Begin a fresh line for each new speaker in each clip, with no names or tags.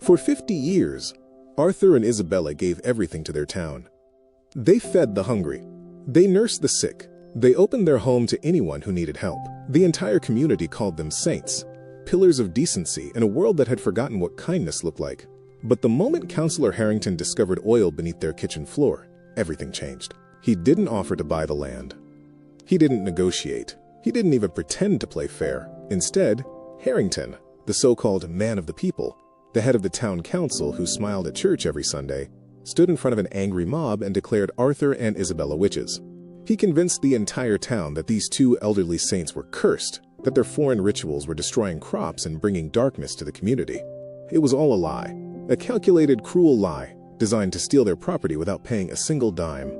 For 50 years, Arthur and Isabella gave everything to their town. They fed the hungry. They nursed the sick. They opened their home to anyone who needed help. The entire community called them saints, pillars of decency in a world that had forgotten what kindness looked like. But the moment Counselor Harrington discovered oil beneath their kitchen floor, everything changed. He didn't offer to buy the land. He didn't negotiate. He didn't even pretend to play fair. Instead, Harrington, the so-called man of the people, the head of the town council who smiled at church every Sunday, stood in front of an angry mob and declared Arthur and Isabella witches. He convinced the entire town that these two elderly saints were cursed, that their foreign rituals were destroying crops and bringing darkness to the community. It was all a lie, a calculated, cruel lie designed to steal their property without paying a single dime.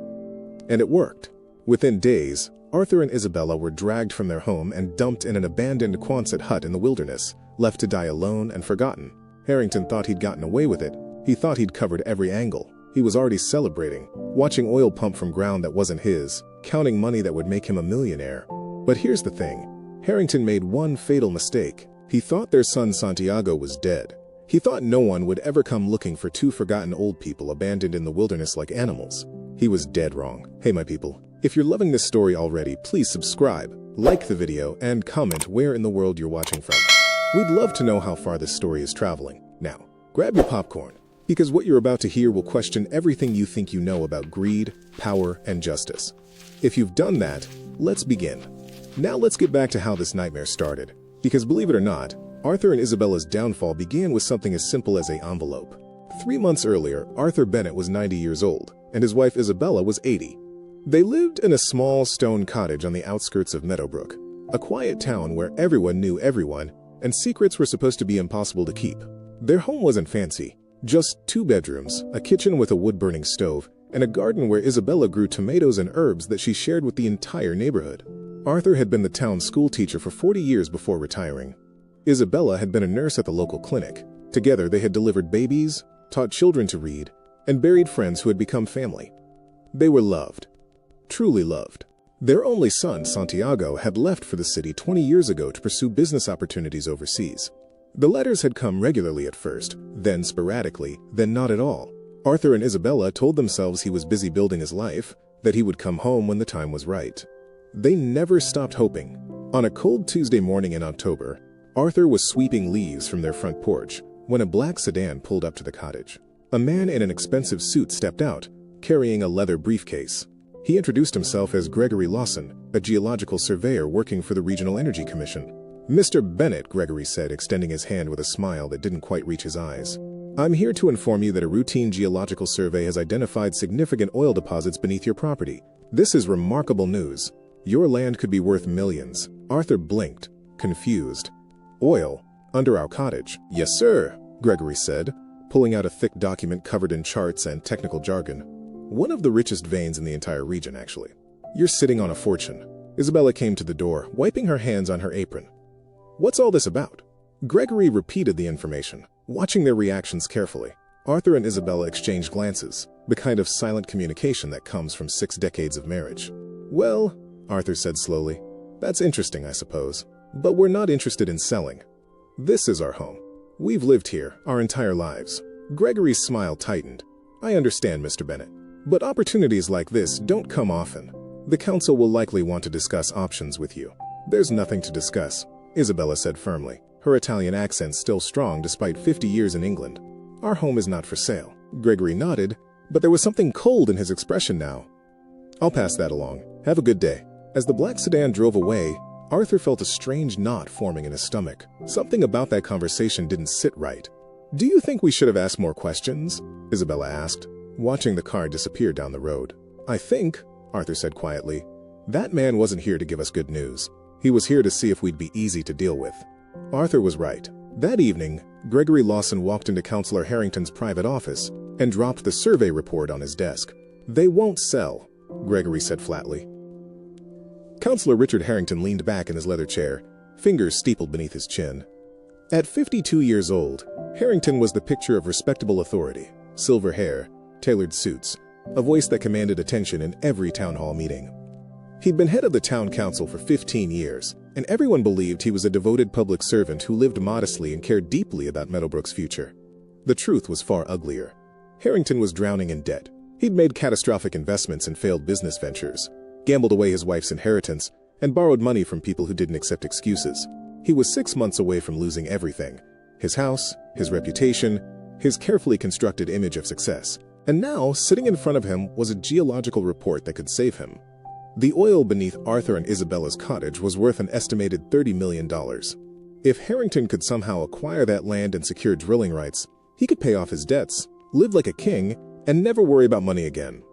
And it worked. Within days, Arthur and Isabella were dragged from their home and dumped in an abandoned Quonset hut in the wilderness, left to die alone and forgotten. Harrington thought he'd gotten away with it. He thought he'd covered every angle. He was already celebrating, watching oil pump from ground that wasn't his, counting money that would make him a millionaire. But here's the thing. Harrington made one fatal mistake. He thought their son Santiago was dead. He thought no one would ever come looking for two forgotten old people abandoned in the wilderness like animals. He was dead wrong. Hey, my people. If you're loving this story already, please subscribe, like the video, and comment where in the world you're watching from. We'd love to know how far this story is traveling. Now, grab your popcorn, because what you're about to hear will question everything you think you know about greed, power, and justice. If you've done that, let's begin. Now let's get back to how this nightmare started. Because believe it or not, Arthur and Isabella's downfall began with something as simple as an envelope. 3 months earlier, Arthur Bennett was 90 years old, and his wife Isabella was 80. They lived in a small stone cottage on the outskirts of Meadowbrook, a quiet town where everyone knew everyone, and secrets were supposed to be impossible to keep. Their home wasn't fancy, just 2 bedrooms, a kitchen with a wood-burning stove, and a garden where Isabella grew tomatoes and herbs that she shared with the entire neighborhood. Arthur had been the town's school teacher for 40 years before retiring. Isabella had been a nurse at the local clinic. Together they had delivered babies, taught children to read, and buried friends who had become family. They were loved. Truly loved. Their only son, Santiago, had left for the city 20 years ago to pursue business opportunities overseas. The letters had come regularly at first, then sporadically, then not at all. Arthur and Isabella told themselves he was busy building his life, that he would come home when the time was right. They never stopped hoping. On a cold Tuesday morning in October, Arthur was sweeping leaves from their front porch when a black sedan pulled up to the cottage. A man in an expensive suit stepped out, carrying a leather briefcase. He introduced himself as Gregory Lawson, a geological surveyor working for the Regional Energy Commission. "Mr. Bennett," Gregory said, extending his hand with a smile that didn't quite reach his eyes. "I'm here to inform you that a routine geological survey has identified significant oil deposits beneath your property. This is remarkable news. Your land could be worth millions." Arthur blinked, confused. "Oil? Under our cottage?" "Yes, sir," Gregory said, pulling out a thick document covered in charts and technical jargon. "One of the richest veins in the entire region, actually. You're sitting on a fortune." Isabella came to the door, wiping her hands on her apron. "What's all this about?" Gregory repeated the information, watching their reactions carefully. Arthur and Isabella exchanged glances, the kind of silent communication that comes from 6 decades of marriage. "Well," Arthur said slowly, "that's interesting, I suppose. But we're not interested in selling. This is our home. We've lived here our entire lives." Gregory's smile tightened. "I understand, Mr. Bennett. But opportunities like this don't come often. The council will likely want to discuss options with you." "There's nothing to discuss," Isabella said firmly, her Italian accent still strong despite 50 years in England. "Our home is not for sale." Gregory nodded, but there was something cold in his expression now. "I'll pass that along. Have a good day." As the black sedan drove away, Arthur felt a strange knot forming in his stomach. Something about that conversation didn't sit right. "Do you think we should have asked more questions?" Isabella asked, watching the car disappear down the road. "I think," Arthur said quietly, "that man wasn't here to give us good news. He was here to see if we'd be easy to deal with." Arthur was right. That evening, Gregory Lawson walked into Counselor Harrington's private office and dropped the survey report on his desk. "They won't sell," Gregory said flatly. Counselor Richard Harrington leaned back in his leather chair, fingers steepled beneath his chin. At 52 years old, Harrington was the picture of respectable authority: silver hair, tailored suits, a voice that commanded attention in every town hall meeting. He'd been head of the town council for 15 years, and everyone believed he was a devoted public servant who lived modestly and cared deeply about Meadowbrook's future. The truth was far uglier. Harrington was drowning in debt. He'd made catastrophic investments in failed business ventures, gambled away his wife's inheritance, and borrowed money from people who didn't accept excuses. He was 6 months away from losing everything: his house, his reputation, his carefully constructed image of success. And now, sitting in front of him was a geological report that could save him. The oil beneath Arthur and Isabella's cottage was worth an estimated $30 million. If Harrington could somehow acquire that land and secure drilling rights, he could pay off his debts, live like a king, and never worry about money again.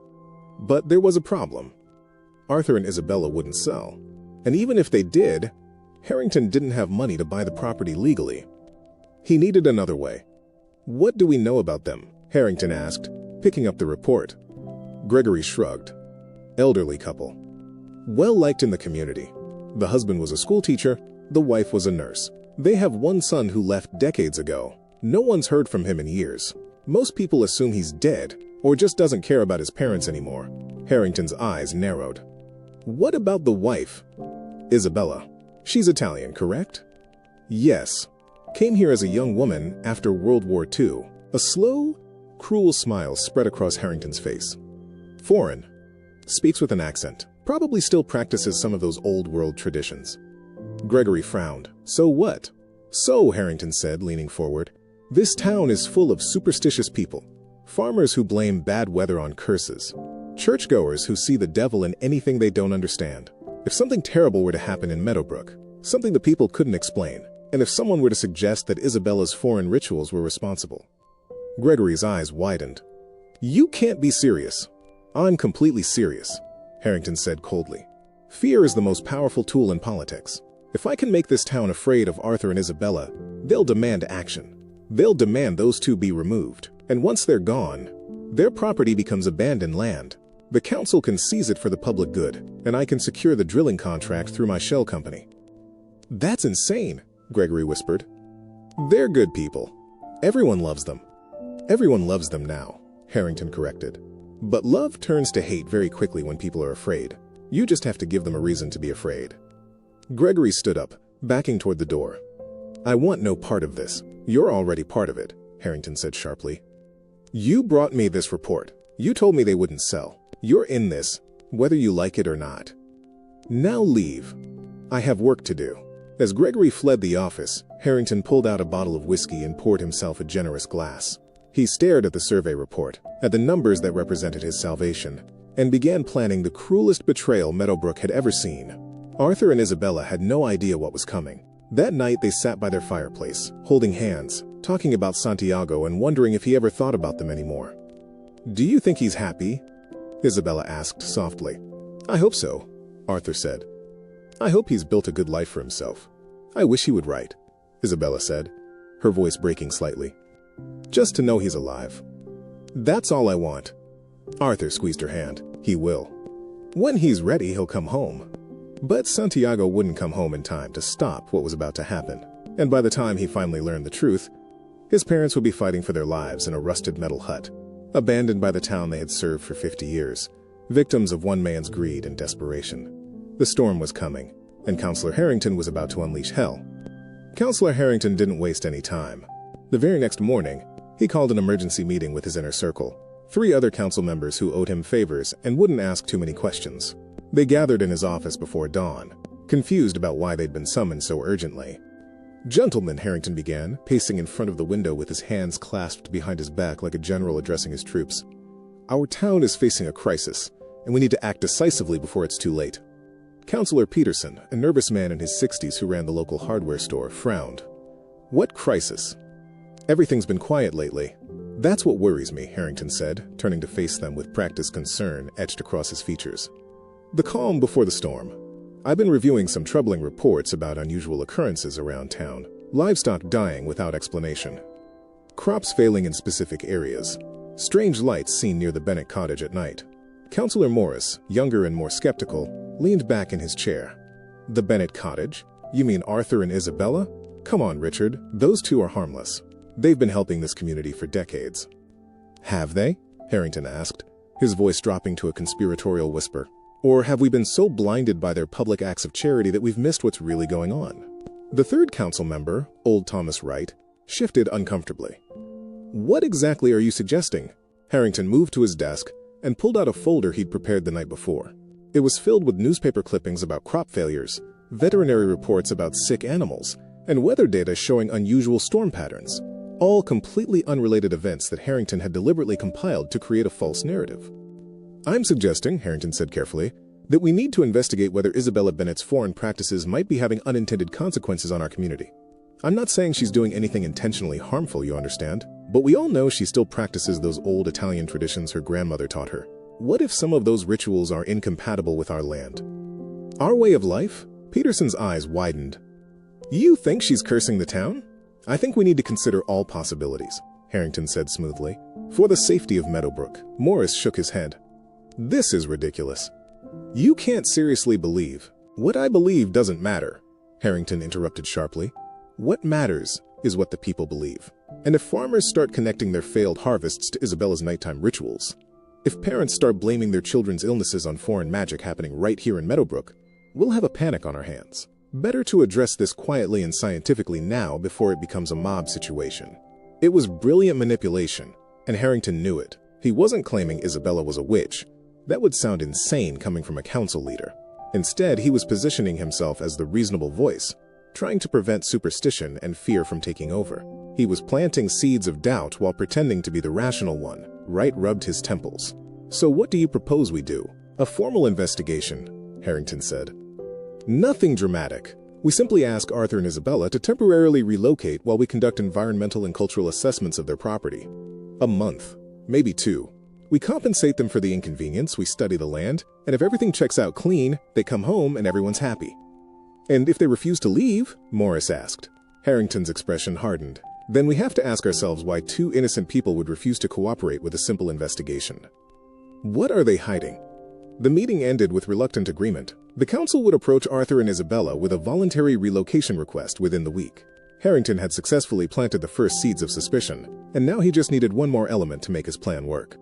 But there was a problem. Arthur and Isabella wouldn't sell. And even if they did, Harrington didn't have money to buy the property legally. He needed another way. "What do we know about them?" Harrington asked, picking up the report. Gregory shrugged. Elderly couple. Well-liked in the community. The husband was a schoolteacher, the wife was a nurse. They have one son who left decades ago. No one's heard from him in years. Most people assume he's dead, or just doesn't care about his parents anymore. Harrington's eyes narrowed. "What about the wife?" "Isabella. She's Italian, correct?" "Yes. Came here as a young woman after World War II." A slow, cruel smile spread across Harrington's face. "Foreign. Speaks with an accent. Probably still practices some of those old-world traditions." Gregory frowned. "So what?" "So," Harrington said, leaning forward, "this town is full of superstitious people. Farmers who blame bad weather on curses. Churchgoers who see the devil in anything they don't understand. If something terrible were to happen in Meadowbrook, something the people couldn't explain, and if someone were to suggest that Isabella's foreign rituals were responsible." Gregory's eyes widened. "You can't be serious." "I'm completely serious," Harrington said coldly. "Fear is the most powerful tool in politics. If I can make this town afraid of Arthur and Isabella, they'll demand action. They'll demand those two be removed. And once they're gone, their property becomes abandoned land. The council can seize it for the public good, and I can secure the drilling contract through my shell company." "That's insane," Gregory whispered. "They're good people. Everyone loves them." "Everyone loves them now," Harrington corrected. "But love turns to hate very quickly when people are afraid. You just have to give them a reason to be afraid." Gregory stood up, backing toward the door. "I want no part of this. You're already part of it," Harrington said sharply. "You brought me this report. You told me they wouldn't sell. You're in this, whether you like it or not. Now leave. I have work to do." As Gregory fled the office, Harrington pulled out a bottle of whiskey and poured himself a generous glass. He stared at the survey report, at the numbers that represented his salvation, and began planning the cruelest betrayal Meadowbrook had ever seen. Arthur and Isabella had no idea what was coming. That night they sat by their fireplace, holding hands, talking about Santiago and wondering if he ever thought about them anymore. "Do you think he's happy?" Isabella asked softly. "I hope so," Arthur said. "I hope he's built a good life for himself. I wish he would write," Isabella said, her voice breaking slightly. "Just to know he's alive. That's all I want." Arthur squeezed her hand. "He will. When he's ready, he'll come home." But Santiago wouldn't come home in time to stop what was about to happen. And by the time he finally learned the truth, his parents would be fighting for their lives in a rusted metal hut, abandoned by the town they had served for 50 years, victims of one man's greed and desperation. The storm was coming, and Counselor Harrington was about to unleash hell. Counselor Harrington didn't waste any time. The very next morning, he called an emergency meeting with his inner circle, 3 other council members who owed him favors and wouldn't ask too many questions. They gathered in his office before dawn, confused about why they'd been summoned so urgently. "Gentlemen," Harrington began, pacing in front of the window with his hands clasped behind his back like a general addressing his troops. "Our town is facing a crisis, and we need to act decisively before it's too late." Councillor Peterson, a nervous man in his 60s who ran the local hardware store, frowned. "What crisis?" "Everything's been quiet lately. That's what worries me," Harrington said, turning to face them with practiced concern etched across his features. "The calm before the storm. I've been reviewing some troubling reports about unusual occurrences around town. Livestock dying without explanation. Crops failing in specific areas. Strange lights seen near the Bennett cottage at night." Councillor Morris, younger and more skeptical, leaned back in his chair. "The Bennett cottage? You mean Arthur and Isabella? Come on, Richard, those two are harmless. They've been helping this community for decades." "Have they?" Harrington asked, his voice dropping to a conspiratorial whisper. "Or have we been so blinded by their public acts of charity that we've missed what's really going on?" The third council member, old Thomas Wright, shifted uncomfortably. What exactly are you suggesting? Harrington moved to his desk and pulled out a folder he'd prepared the night before. It was filled with newspaper clippings about crop failures, veterinary reports about sick animals, and weather data showing unusual storm patterns, all completely unrelated events that Harrington had deliberately compiled to create a false narrative. I'm suggesting, Harrington said carefully, that we need to investigate whether Isabella Bennett's foreign practices might be having unintended consequences on our community. I'm not saying she's doing anything intentionally harmful, you understand, but we all know she still practices those old Italian traditions her grandmother taught her. What if some of those rituals are incompatible with our land? Our way of life? Peterson's eyes widened. You think she's cursing the town? I think we need to consider all possibilities, Harrington said smoothly. For the safety of Meadowbrook. Morris shook his head. This is ridiculous. You can't seriously believe. What I believe doesn't matter, Harrington interrupted sharply. What matters is what the people believe. And if farmers start connecting their failed harvests to Isabella's nighttime rituals, if parents start blaming their children's illnesses on foreign magic happening right here in Meadowbrook, we'll have a panic on our hands. Better to address this quietly and scientifically now before it becomes a mob situation. It was brilliant manipulation, and Harrington knew it. He wasn't claiming Isabella was a witch. That would sound insane coming from a council leader. Instead, he was positioning himself as the reasonable voice, trying to prevent superstition and fear from taking over. He was planting seeds of doubt while pretending to be the rational one. Wright rubbed his temples. So what do you propose we do? A formal investigation, Harrington said. Nothing dramatic. We simply ask Arthur and Isabella to temporarily relocate while we conduct environmental and cultural assessments of their property. A month, maybe 2. We compensate them for the inconvenience, we study the land, and if everything checks out clean, they come home and everyone's happy. And if they refuse to leave? Morris asked. Harrington's expression hardened. Then we have to ask ourselves why 2 innocent people would refuse to cooperate with a simple investigation. What are they hiding? The meeting ended with reluctant agreement. The council would approach Arthur and Isabella with a voluntary relocation request within the week. Harrington had successfully planted the first seeds of suspicion, and now he just needed one more element to make his plan work.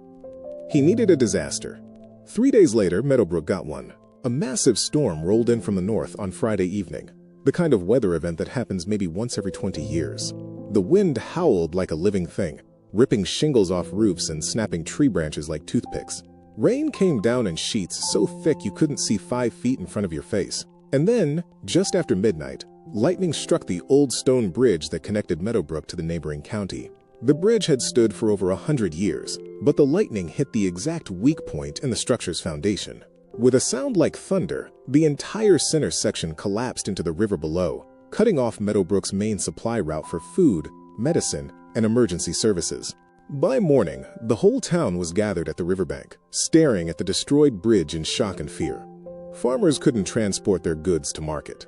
He needed a disaster. 3 days later, Meadowbrook got one. A massive storm rolled in from the north on Friday evening, the kind of weather event that happens maybe once every 20 years. The wind howled like a living thing, ripping shingles off roofs and snapping tree branches like toothpicks. Rain came down in sheets so thick you couldn't see 5 feet in front of your face. And then, just after midnight, lightning struck the old stone bridge that connected Meadowbrook to the neighboring county. The bridge had stood for over 100 years, but the lightning hit the exact weak point in the structure's foundation. With a sound like thunder, the entire center section collapsed into the river below, cutting off Meadowbrook's main supply route for food, medicine, and emergency services. By morning, the whole town was gathered at the riverbank, staring at the destroyed bridge in shock and fear. Farmers couldn't transport their goods to market.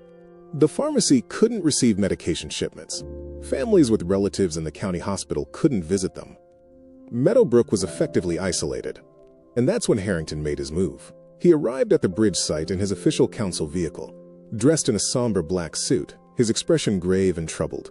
The pharmacy couldn't receive medication shipments. Families with relatives in the county hospital couldn't visit them. Meadowbrook was effectively isolated. And that's when Harrington made his move. He arrived at the bridge site in his official council vehicle, dressed in a somber black suit, his expression grave and troubled.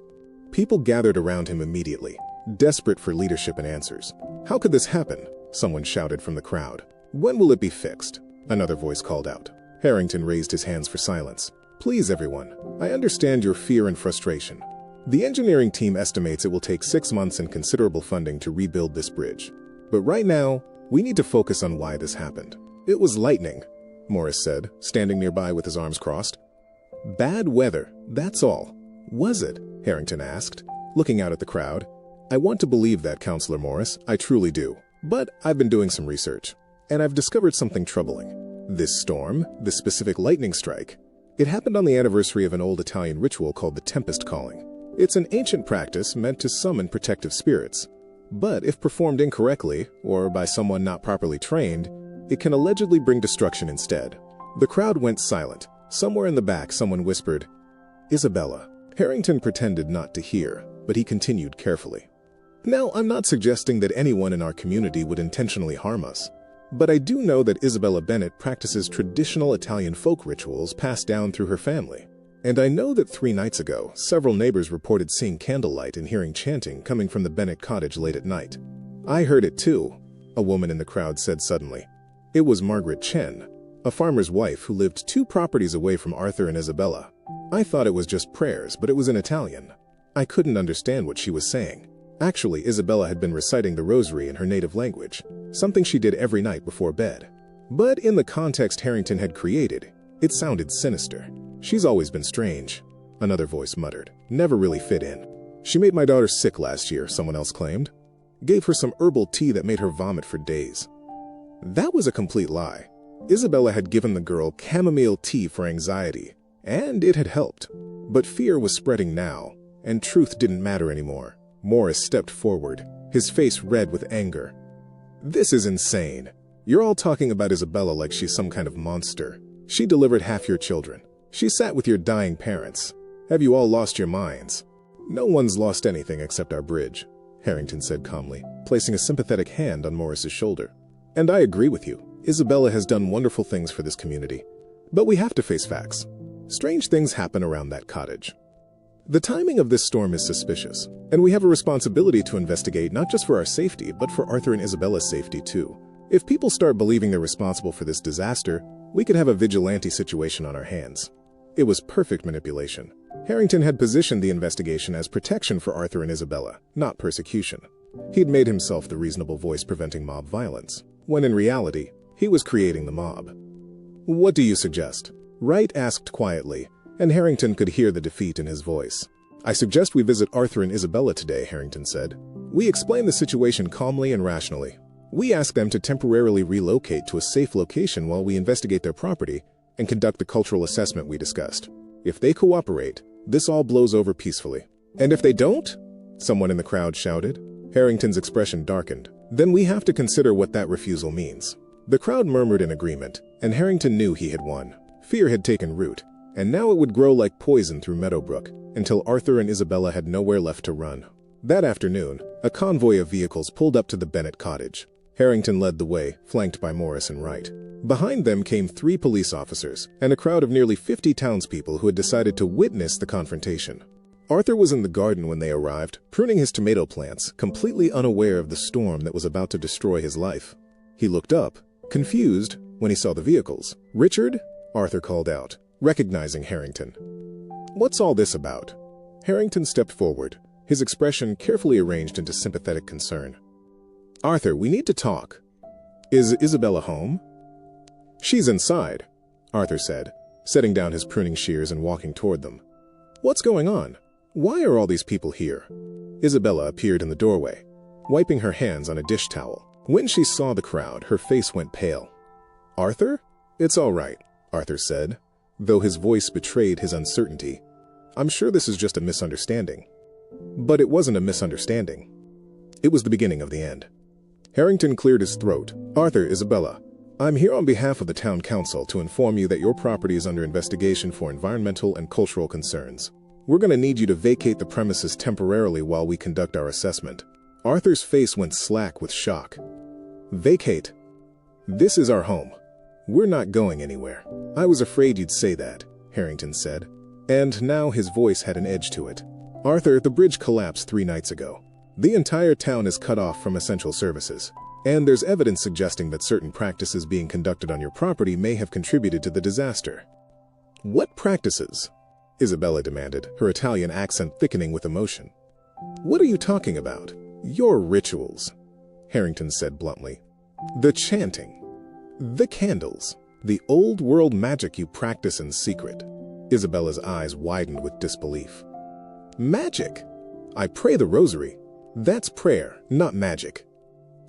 People gathered around him immediately, desperate for leadership and answers. How could this happen? Someone shouted from the crowd. When will it be fixed? Another voice called out. Harrington raised his hands for silence. Please, everyone, I understand your fear and frustration. The engineering team estimates it will take 6 months and considerable funding to rebuild this bridge. But right now, we need to focus on why this happened. It was lightning, Morris said, standing nearby with his arms crossed. Bad weather, that's all. Was it? Harrington asked, looking out at the crowd. I want to believe that, Counselor Morris, I truly do. But I've been doing some research, and I've discovered something troubling. This storm, this specific lightning strike, it happened on the anniversary of an old Italian ritual called the Tempest Calling. It's an ancient practice meant to summon protective spirits. But if performed incorrectly, or by someone not properly trained, it can allegedly bring destruction instead. The crowd went silent. Somewhere in the back, someone whispered, Isabella. Harrington pretended not to hear, but he continued carefully. Now, I'm not suggesting that anyone in our community would intentionally harm us, but I do know that Isabella Bennett practices traditional Italian folk rituals passed down through her family. And I know that 3 nights ago, several neighbors reported seeing candlelight and hearing chanting coming from the Bennett cottage late at night. I heard it too, a woman in the crowd said suddenly. It was Margaret Chen, a farmer's wife who lived 2 properties away from Arthur and Isabella. I thought it was just prayers, but it was in Italian. I couldn't understand what she was saying. Actually, Isabella had been reciting the rosary in her native language, something she did every night before bed. But in the context Harrington had created, it sounded sinister. "She's always been strange," another voice muttered. "Never really fit in. She made my daughter sick last year," someone else claimed. "Gave her some herbal tea that made her vomit for days." That was a complete lie. Isabella had given the girl chamomile tea for anxiety, and it had helped. But fear was spreading now, and truth didn't matter anymore. Morris stepped forward, his face red with anger. "This is insane. You're all talking about Isabella like she's some kind of monster. She delivered half your children. She sat with your dying parents. Have you all lost your minds?" "No one's lost anything except our bridge," Harrington said calmly, placing a sympathetic hand on Morris's shoulder. "And I agree with you. Isabella has done wonderful things for this community. But we have to face facts. Strange things happen around that cottage. The timing of this storm is suspicious, and we have a responsibility to investigate not just for our safety, but for Arthur and Isabella's safety too. If people start believing they're responsible for this disaster, we could have a vigilante situation on our hands." It was perfect manipulation. Harrington had positioned the investigation as protection for Arthur and Isabella, not persecution. He'd made himself the reasonable voice preventing mob violence, when in reality, he was creating the mob. "What do you suggest?" Wright asked quietly, and Harrington could hear the defeat in his voice. "I suggest we visit Arthur and Isabella today," Harrington said. "We explain the situation calmly and rationally. We ask them to temporarily relocate to a safe location while we investigate their property and conduct the cultural assessment we discussed. If they cooperate, this all blows over peacefully. And if they don't?" someone in the crowd shouted. Harrington's expression darkened. "Then we have to consider what that refusal means." The crowd murmured in agreement, and Harrington knew he had won. Fear had taken root, and now it would grow like poison through Meadowbrook until Arthur and Isabella had nowhere left to run. That afternoon, a convoy of vehicles pulled up to the Bennett cottage. Harrington led the way, flanked by Morris and Wright. Behind them came 3 police officers and a crowd of nearly 50 townspeople who had decided to witness the confrontation. Arthur was in the garden when they arrived, pruning his tomato plants, completely unaware of the storm that was about to destroy his life. He looked up, confused, when he saw the vehicles. "Richard?" Arthur called out, recognizing Harrington. "What's all this about?" Harrington stepped forward, his expression carefully arranged into sympathetic concern. "Arthur, we need to talk. Is Isabella home?" "She's inside," Arthur said, setting down his pruning shears and walking toward them. "What's going on? Why are all these people here?" Isabella appeared in the doorway, wiping her hands on a dish towel. When she saw the crowd, her face went pale. "Arthur? It's all right," Arthur said, though his voice betrayed his uncertainty. "I'm sure this is just a misunderstanding." But it wasn't a misunderstanding. It was the beginning of the end. Harrington cleared his throat. "Arthur, Isabella, I'm here on behalf of the town council to inform you that your property is under investigation for environmental and cultural concerns. We're going to need you to vacate the premises temporarily while we conduct our assessment." Arthur's face went slack with shock. "Vacate? This is our home. We're not going anywhere." "I was afraid you'd say that," Harrington said. And now his voice had an edge to it. "Arthur, the bridge collapsed 3 nights ago. The entire town is cut off from essential services, and there's evidence suggesting that certain practices being conducted on your property may have contributed to the disaster." "What practices?" Isabella demanded, her Italian accent thickening with emotion. "What are you talking about?" "Your rituals," Harrington said bluntly. "The chanting, the candles, the old-world magic you practice in secret." Isabella's eyes widened with disbelief. "Magic? I pray the rosary. That's prayer, not magic."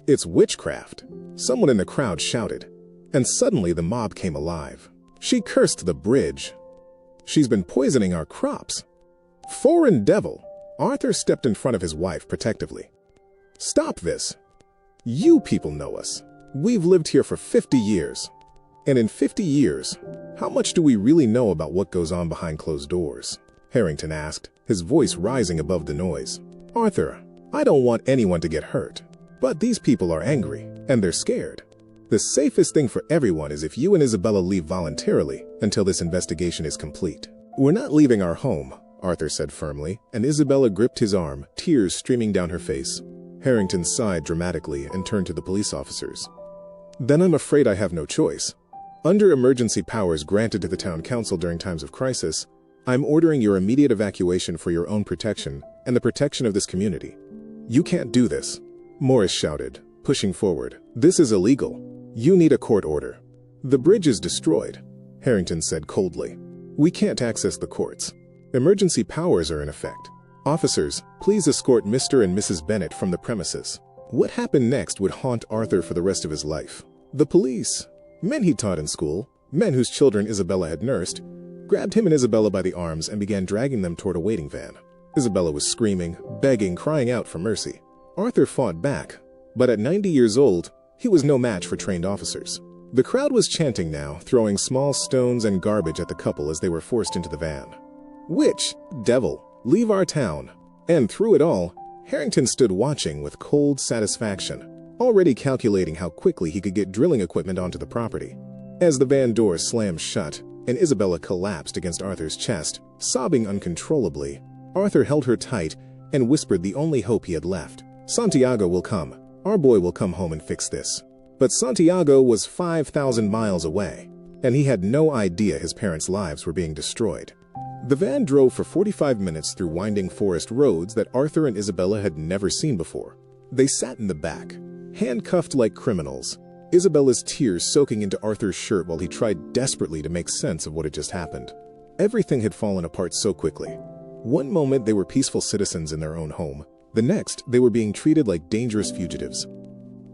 "It's witchcraft," someone in the crowd shouted, and suddenly the mob came alive. "She cursed the bridge. She's been poisoning our crops." "Foreign devil!" Arthur stepped in front of his wife protectively. "Stop this. You people know us. We've lived here for 50 years. And in 50 years, how much do we really know about what goes on behind closed doors?" Harrington asked, his voice rising above the noise. "Arthur, I don't want anyone to get hurt, but these people are angry, and they're scared. The safest thing for everyone is if you and Isabella leave voluntarily until this investigation is complete." "We're not leaving our home," Arthur said firmly, and Isabella gripped his arm, tears streaming down her face. Harrington sighed dramatically and turned to the police officers. "Then I'm afraid I have no choice. Under emergency powers granted to the town council during times of crisis, I'm ordering your immediate evacuation for your own protection and the protection of this community. "You can't do this," Morris shouted, pushing forward. "This is illegal. You need a court order." "The bridge is destroyed," Harrington said coldly. "We can't access the courts. Emergency powers are in effect. Officers, please escort Mr. and Mrs. Bennett from the premises." What happened next would haunt Arthur for the rest of his life. The police, men he taught in school, men whose children Isabella had nursed, grabbed him and Isabella by the arms and began dragging them toward a waiting van. Isabella was screaming, begging, crying out for mercy. Arthur fought back, but at 90 years old, he was no match for trained officers. The crowd was chanting now, throwing small stones and garbage at the couple as they were forced into the van. "Witch, devil, leave our town." And through it all, Harrington stood watching with cold satisfaction, already calculating how quickly he could get drilling equipment onto the property. As the van door slammed shut and Isabella collapsed against Arthur's chest, sobbing uncontrollably, Arthur held her tight and whispered the only hope he had left. "Santiago will come. Our boy will come home and fix this." But Santiago was 5,000 miles away, and he had no idea his parents' lives were being destroyed. The van drove for 45 minutes through winding forest roads that Arthur and Isabella had never seen before. They sat in the back, handcuffed like criminals, Isabella's tears soaking into Arthur's shirt while he tried desperately to make sense of what had just happened. Everything had fallen apart so quickly. One moment they were peaceful citizens in their own home. The next, they were being treated like dangerous fugitives.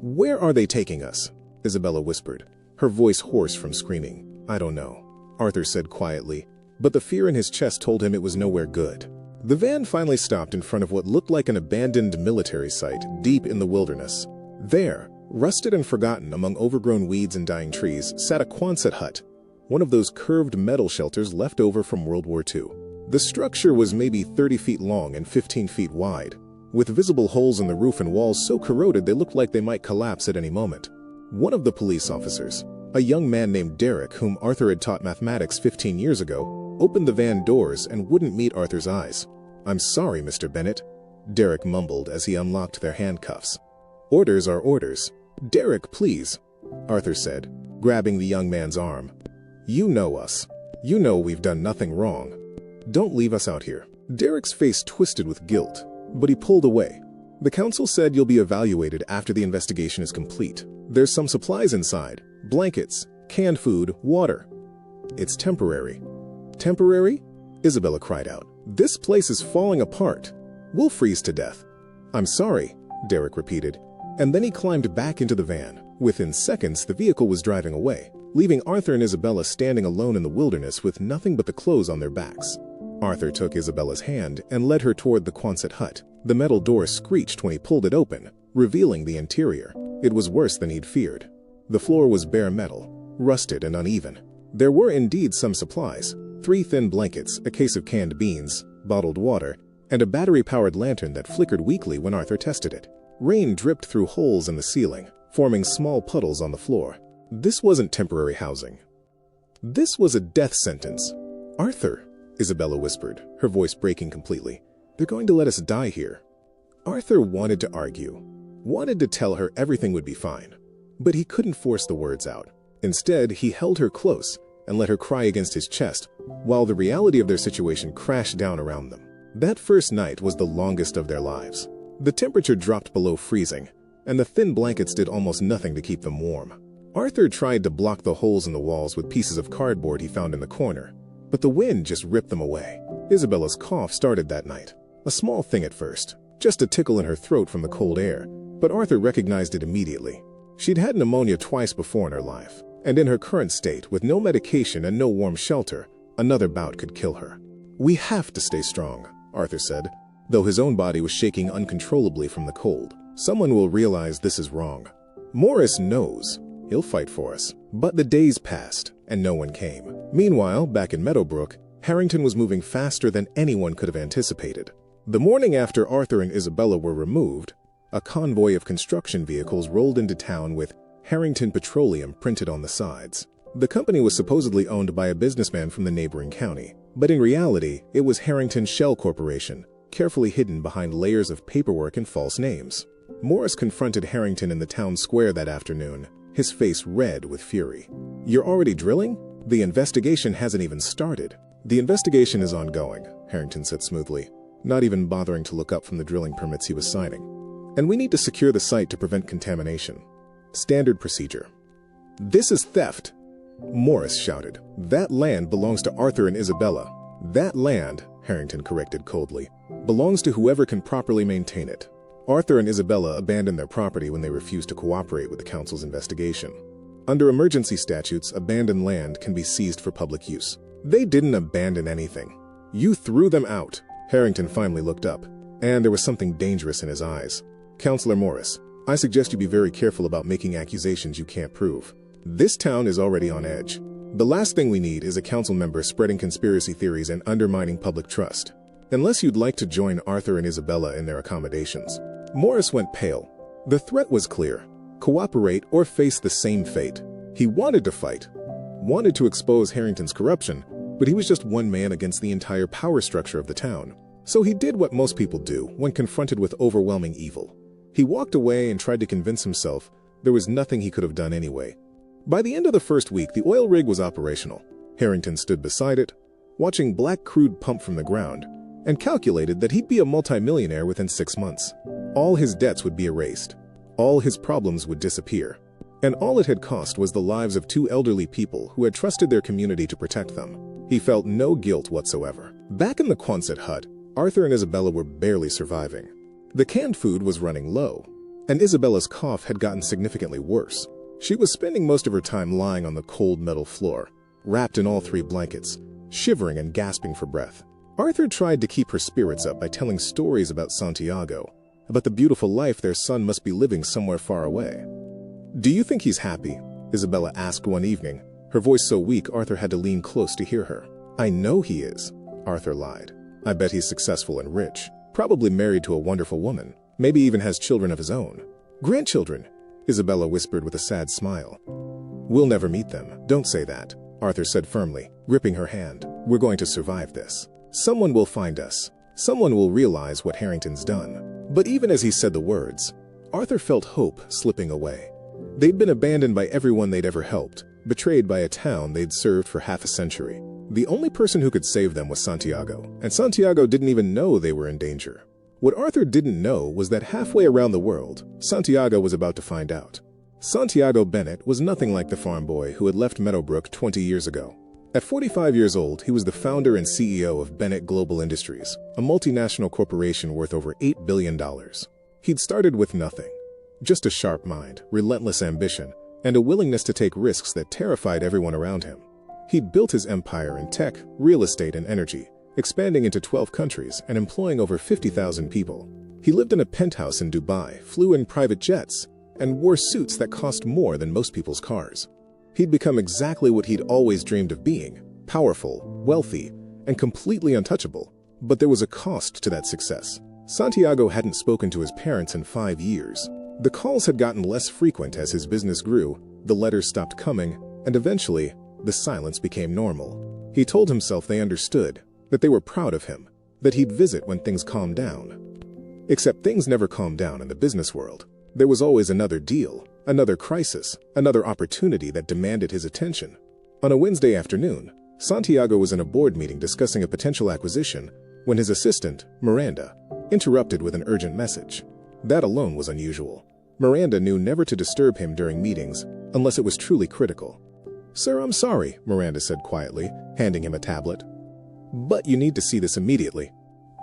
"Where are they taking us?" Isabella whispered, her voice hoarse from screaming. "I don't know," Arthur said quietly, but the fear in his chest told him it was nowhere good. The van finally stopped in front of what looked like an abandoned military site deep in the wilderness. There, rusted and forgotten among overgrown weeds and dying trees, sat a Quonset hut, one of those curved metal shelters left over from World War II. The structure was maybe 30 feet long and 15 feet wide, with visible holes in the roof and walls so corroded they looked like they might collapse at any moment. One of the police officers, a young man named Derek, whom Arthur had taught mathematics 15 years ago, opened the van doors and wouldn't meet Arthur's eyes. "I'm sorry, Mr. Bennett," Derek mumbled as he unlocked their handcuffs. "Orders are orders." "Derek, please," Arthur said, grabbing the young man's arm. "You know us. You know we've done nothing wrong. Don't leave us out here." Derek's face twisted with guilt, but he pulled away. "The council said you'll be evaluated after the investigation is complete. There's some supplies inside, blankets, canned food, water. It's temporary." "Temporary?" Isabella cried out. "This place is falling apart. We'll freeze to death." "I'm sorry," Derek repeated, and then he climbed back into the van. Within seconds, the vehicle was driving away, leaving Arthur and Isabella standing alone in the wilderness with nothing but the clothes on their backs. Arthur took Isabella's hand and led her toward the Quonset hut. The metal door screeched when he pulled it open, revealing the interior. It was worse than he'd feared. The floor was bare metal, rusted and uneven. There were indeed some supplies: 3 thin blankets, a case of canned beans, bottled water, and a battery-powered lantern that flickered weakly when Arthur tested it. Rain dripped through holes in the ceiling, forming small puddles on the floor. This wasn't temporary housing. This was a death sentence. "Arthur," Isabella whispered, her voice breaking completely, "they're going to let us die here." Arthur wanted to argue, wanted to tell her everything would be fine, but he couldn't force the words out. Instead, he held her close and let her cry against his chest, while the reality of their situation crashed down around them. That first night was the longest of their lives. The temperature dropped below freezing, and the thin blankets did almost nothing to keep them warm. Arthur tried to block the holes in the walls with pieces of cardboard he found in the corner, but the wind just ripped them away. Isabella's cough started that night. A small thing at first, just a tickle in her throat from the cold air, but Arthur recognized it immediately. She'd had pneumonia twice before in her life, and in her current state, with no medication and no warm shelter, another bout could kill her. "We have to stay strong," Arthur said, though his own body was shaking uncontrollably from the cold. "Someone will realize this is wrong. Morris knows. He'll fight for us." But the days passed, and no one came. Meanwhile, back in Meadowbrook, Harrington was moving faster than anyone could have anticipated. The morning after Arthur and Isabella were removed, a convoy of construction vehicles rolled into town with Harrington Petroleum printed on the sides. The company was supposedly owned by a businessman from the neighboring county, but in reality, it was Harrington Shell Corporation, carefully hidden behind layers of paperwork and false names. Morris confronted Harrington in the town square that afternoon, his face red with fury. "You're already drilling? The investigation hasn't even started." "The investigation is ongoing," Harrington said smoothly, not even bothering to look up from the drilling permits he was signing. and we need to secure the site to prevent contamination. Standard procedure. This is theft, Morris shouted. That land belongs to Arthur and Isabella. That land, Harrington corrected coldly, belongs to whoever can properly maintain it. Arthur and Isabella abandoned their property when they refused to cooperate with the council's investigation. Under emergency statutes, abandoned land can be seized for public use. They didn't abandon anything. You threw them out. Harrington finally looked up, and there was something dangerous in his eyes. Counselor Morris, I suggest you be very careful about making accusations you can't prove. This town is already on edge. The last thing we need is a council member spreading conspiracy theories and undermining public trust. Unless you'd like to join Arthur and Isabella in their accommodations. Morris went pale. The threat was clear. Cooperate or face the same fate. He wanted to fight, wanted to expose Harrington's corruption, but he was just one man against the entire power structure of the town. So he did what most people do when confronted with overwhelming evil. He walked away and tried to convince himself there was nothing he could have done anyway. By the end of the first week, the oil rig was operational. Harrington stood beside it, watching black crude pump from the ground, and calculated that he'd be a multimillionaire within 6 months. All his debts would be erased. All his problems would disappear. And all it had cost was the lives of 2 elderly people who had trusted their community to protect them. He felt no guilt whatsoever. Back in the Quonset hut, Arthur and Isabella were barely surviving. The canned food was running low, and Isabella's cough had gotten significantly worse. She was spending most of her time lying on the cold metal floor, wrapped in all 3 blankets, shivering and gasping for breath. Arthur tried to keep her spirits up by telling stories about Santiago, about the beautiful life their son must be living somewhere far away. Do you think he's happy? Isabella asked one evening, her voice so weak Arthur had to lean close to hear her. I know he is, Arthur lied. I bet he's successful and rich, probably married to a wonderful woman, maybe even has children of his own. Grandchildren, Isabella whispered with a sad smile. We'll never meet them. Don't say that, Arthur said firmly, gripping her hand. We're going to survive this. Someone will find us. Someone will realize what Harrington's done. But even as he said the words, Arthur felt hope slipping away. They'd been abandoned by everyone they'd ever helped, betrayed by a town they'd served for half a century. The only person who could save them was Santiago, and Santiago didn't even know they were in danger. What Arthur didn't know was that halfway around the world, Santiago was about to find out. Santiago Bennett was nothing like the farm boy who had left Meadowbrook 20 years ago. At 45 years old, he was the founder and CEO of Bennett Global Industries, a multinational corporation worth over $8 billion. He'd started with nothing. Just a sharp mind, relentless ambition, and a willingness to take risks that terrified everyone around him. He'd built his empire in tech, real estate, and energy, expanding into 12 countries and employing over 50,000 people. He lived in a penthouse in Dubai, flew in private jets, and wore suits that cost more than most people's cars. He'd become exactly what he'd always dreamed of being, powerful, wealthy, and completely untouchable. But there was a cost to that success. Santiago hadn't spoken to his parents in 5 years. The calls had gotten less frequent as his business grew, the letters stopped coming, and eventually, the silence became normal. He told himself they understood, that they were proud of him, that he'd visit when things calmed down. Except things never calmed down in the business world. There was always another deal, another crisis, another opportunity that demanded his attention. On a Wednesday afternoon, Santiago was in a board meeting discussing a potential acquisition when his assistant, Miranda, interrupted with an urgent message. That alone was unusual. Miranda knew never to disturb him during meetings unless it was truly critical. Sir, I'm sorry, Miranda said quietly, handing him a tablet. But you need to see this immediately.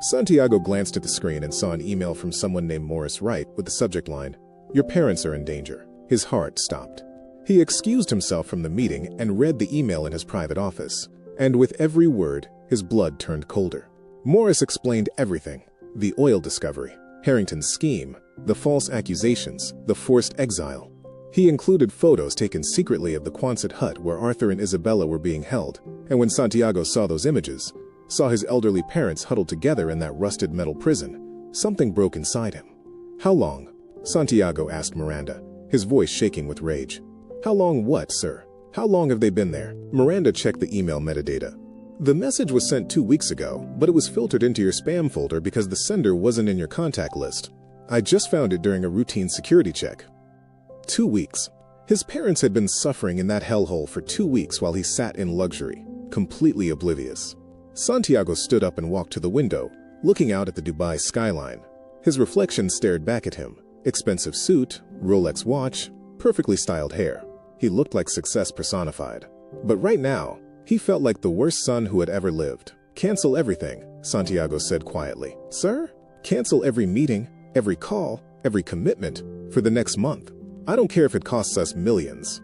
Santiago glanced at the screen and saw an email from someone named Morris Wright with the subject line, Your parents are in danger. His heart stopped. He excused himself from the meeting and read the email in his private office, and with every word, his blood turned colder. Morris explained everything: the oil discovery, Harrington's scheme, the false accusations, the forced exile. He included photos taken secretly of the Quonset hut where Arthur and Isabella were being held, and when Santiago saw those images, saw his elderly parents huddled together in that rusted metal prison, something broke inside him. How long? Santiago asked Miranda, his voice shaking with rage. How long what, sir? How long have they been there? Miranda checked the email metadata. The message was sent 2 weeks ago, but it was filtered into your spam folder because the sender wasn't in your contact list. I just found it during a routine security check. 2 weeks. His parents had been suffering in that hellhole for 2 weeks while he sat in luxury, completely oblivious. Santiago stood up and walked to the window, looking out at the Dubai skyline. His reflection stared back at him. Expensive suit, Rolex watch, perfectly styled hair. He looked like success personified. But right now, he felt like the worst son who had ever lived. "Cancel everything," Santiago said quietly. "Sir? Cancel every meeting, every call, every commitment for the next month. I don't care if it costs us millions.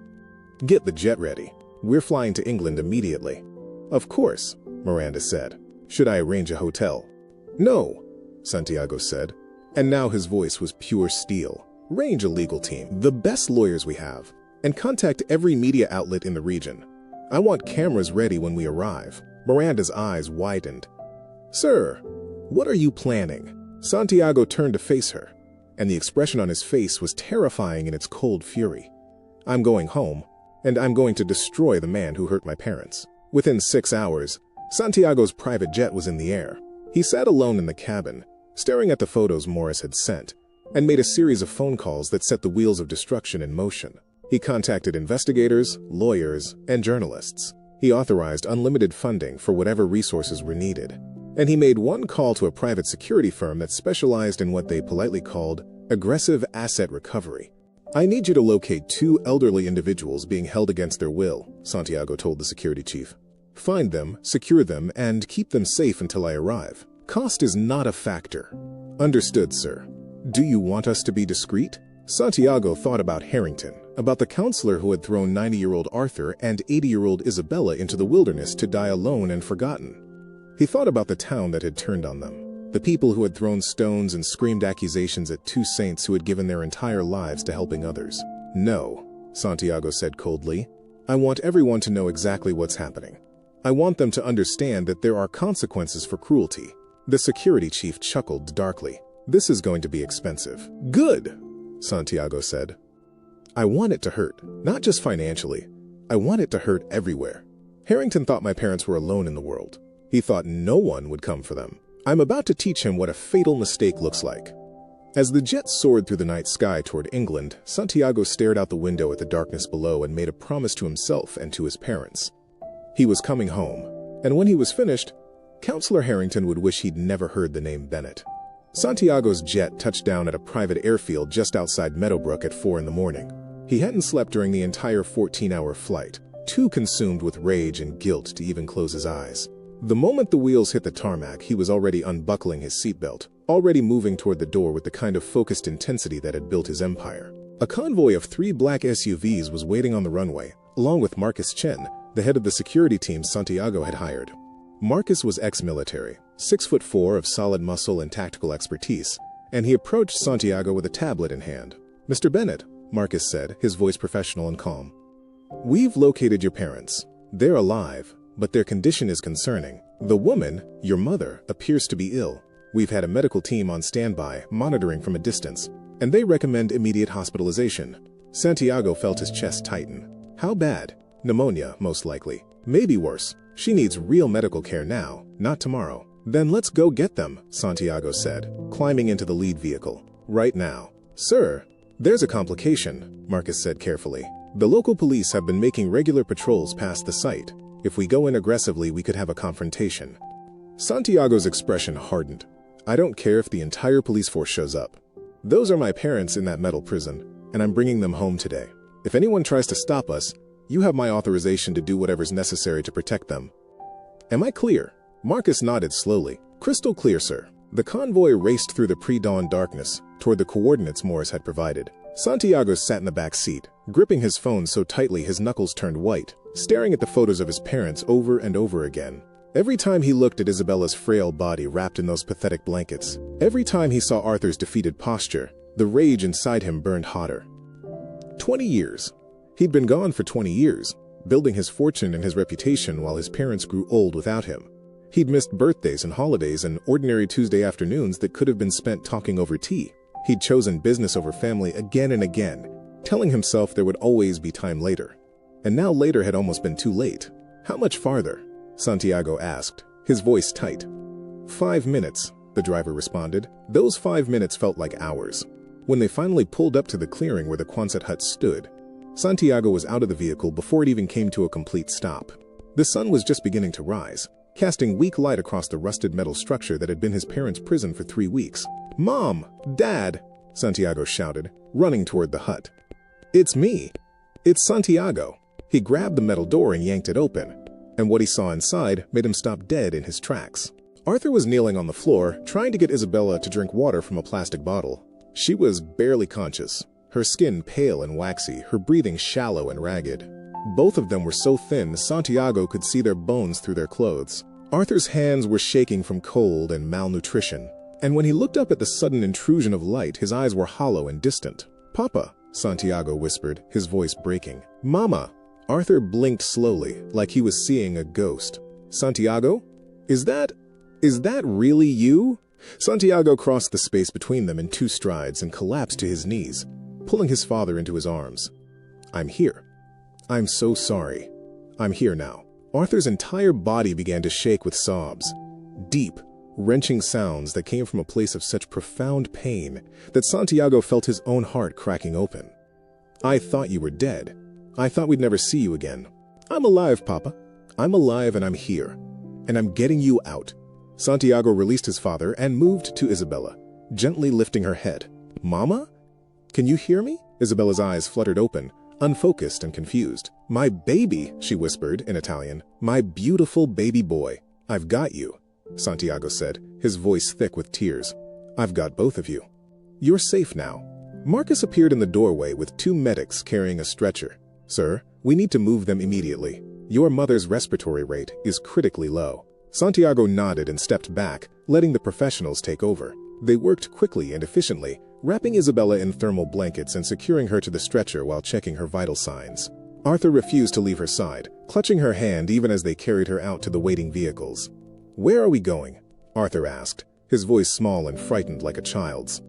Get the jet ready. We're flying to England immediately." "Of course," Miranda said. "Should I arrange a hotel?" "No," Santiago said. And now his voice was pure steel. "Arrange a legal team, the best lawyers we have, and contact every media outlet in the region. I want cameras ready when we arrive." Miranda's eyes widened. "Sir, what are you planning?" Santiago turned to face her, and the expression on his face was terrifying in its cold fury. "I'm going home, and I'm going to destroy the man who hurt my parents." Within 6 hours, Santiago's private jet was in the air. He sat alone in the cabin, staring at the photos Morris had sent, and made a series of phone calls that set the wheels of destruction in motion. He contacted investigators, lawyers, and journalists. He authorized unlimited funding for whatever resources were needed. And he made one call to a private security firm that specialized in what they politely called aggressive asset recovery. "I need you to locate 2 elderly individuals being held against their will," Santiago told the security chief. "Find them, secure them, and keep them safe until I arrive. Cost is not a factor." "Understood, sir. Do you want us to be discreet?" Santiago thought about Harrington, about the counselor who had thrown 90-year-old Arthur and 80-year-old Isabella into the wilderness to die alone and forgotten. He thought about the town that had turned on them, the people who had thrown stones and screamed accusations at 2 saints who had given their entire lives to helping others. "No," Santiago said coldly. "I want everyone to know exactly what's happening. I want them to understand that there are consequences for cruelty." The security chief chuckled darkly. "This is going to be expensive." "Good," Santiago said. "I want it to hurt, not just financially. I want it to hurt everywhere. Harrington thought my parents were alone in the world. He thought no one would come for them. I'm about to teach him what a fatal mistake looks like." As the jet soared through the night sky toward England, Santiago stared out the window at the darkness below and made a promise to himself and to his parents. He was coming home, and when he was finished, Counselor Harrington would wish he'd never heard the name Bennett. Santiago's jet touched down at a private airfield just outside Meadowbrook at 4 in the morning. He hadn't slept during the entire 14-hour flight, too consumed with rage and guilt to even close his eyes. The moment the wheels hit the tarmac, he was already unbuckling his seatbelt, already moving toward the door with the kind of focused intensity that had built his empire. A convoy of 3 black SUVs was waiting on the runway, along with Marcus Chen, the head of the security team Santiago had hired. Marcus was ex-military, 6'4" of solid muscle and tactical expertise, and he approached Santiago with a tablet in hand. "Mr. Bennett," Marcus said, his voice professional and calm. "We've located your parents. They're alive, but their condition is concerning. The woman, your mother, appears to be ill. We've had a medical team on standby, monitoring from a distance, and they recommend immediate hospitalization." Santiago felt his chest tighten. "How bad?" "Pneumonia, most likely. Maybe worse. She needs real medical care now, not tomorrow." "Then let's go get them," Santiago said, climbing into the lead vehicle. "Right now." "Sir, there's a complication," Marcus said carefully. "The local police have been making regular patrols past the site. If we go in aggressively, we could have a confrontation." Santiago's expression hardened. "I don't care if the entire police force shows up. Those are my parents in that metal prison, and I'm bringing them home today. If anyone tries to stop us, you have my authorization to do whatever's necessary to protect them. Am I clear?" Marcus nodded slowly. "Crystal clear, sir." The convoy raced through the pre-dawn darkness toward the coordinates Morris had provided. Santiago sat in the back seat, gripping his phone so tightly his knuckles turned white, staring at the photos of his parents over and over again. Every time he looked at Isabella's frail body wrapped in those pathetic blankets, every time he saw Arthur's defeated posture, the rage inside him burned hotter. 20 years. He'd been gone for 20 years, building his fortune and his reputation while his parents grew old without him. He'd missed birthdays and holidays and ordinary Tuesday afternoons that could have been spent talking over tea. He'd chosen business over family again and again, telling himself there would always be time later. And now later had almost been too late. "How much farther?" Santiago asked, his voice tight. 5 minutes, the driver responded. Those 5 minutes felt like hours. When they finally pulled up to the clearing where the Quonset hut stood, Santiago was out of the vehicle before it even came to a complete stop. The sun was just beginning to rise, casting weak light across the rusted metal structure that had been his parents' prison for 3 weeks. "Mom! Dad!" Santiago shouted, running toward the hut. "It's me! It's Santiago!" He grabbed the metal door and yanked it open, and what he saw inside made him stop dead in his tracks. Arthur was kneeling on the floor, trying to get Isabella to drink water from a plastic bottle. She was barely conscious, her skin pale and waxy, her breathing shallow and ragged. Both of them were so thin, Santiago could see their bones through their clothes. Arthur's hands were shaking from cold and malnutrition, and when he looked up at the sudden intrusion of light, his eyes were hollow and distant. "Papa," Santiago whispered, his voice breaking. "Mama!" Arthur blinked slowly, like he was seeing a ghost. "Santiago? Is that really you?" Santiago crossed the space between them in 2 strides and collapsed to his knees, pulling his father into his arms. "I'm here. I'm so sorry. I'm here now." Arthur's entire body began to shake with sobs, deep, wrenching sounds that came from a place of such profound pain that Santiago felt his own heart cracking open. "I thought you were dead. I thought we'd never see you again." "I'm alive, Papa. I'm alive and I'm here. And I'm getting you out." Santiago released his father and moved to Isabella, gently lifting her head. "Mama? Can you hear me?" Isabella's eyes fluttered open, unfocused and confused. "My baby," she whispered in Italian. "My beautiful baby boy. I've got you," Santiago said, his voice thick with tears. "I've got both of you. You're safe now." Marcus appeared in the doorway with 2 medics carrying a stretcher. "Sir, we need to move them immediately. Your mother's respiratory rate is critically low." Santiago nodded and stepped back, letting the professionals take over. They worked quickly and efficiently, wrapping Isabella in thermal blankets and securing her to the stretcher while checking her vital signs. Arthur refused to leave her side, clutching her hand even as they carried her out to the waiting vehicles. "Where are we going?" Arthur asked, his voice small and frightened like a child's.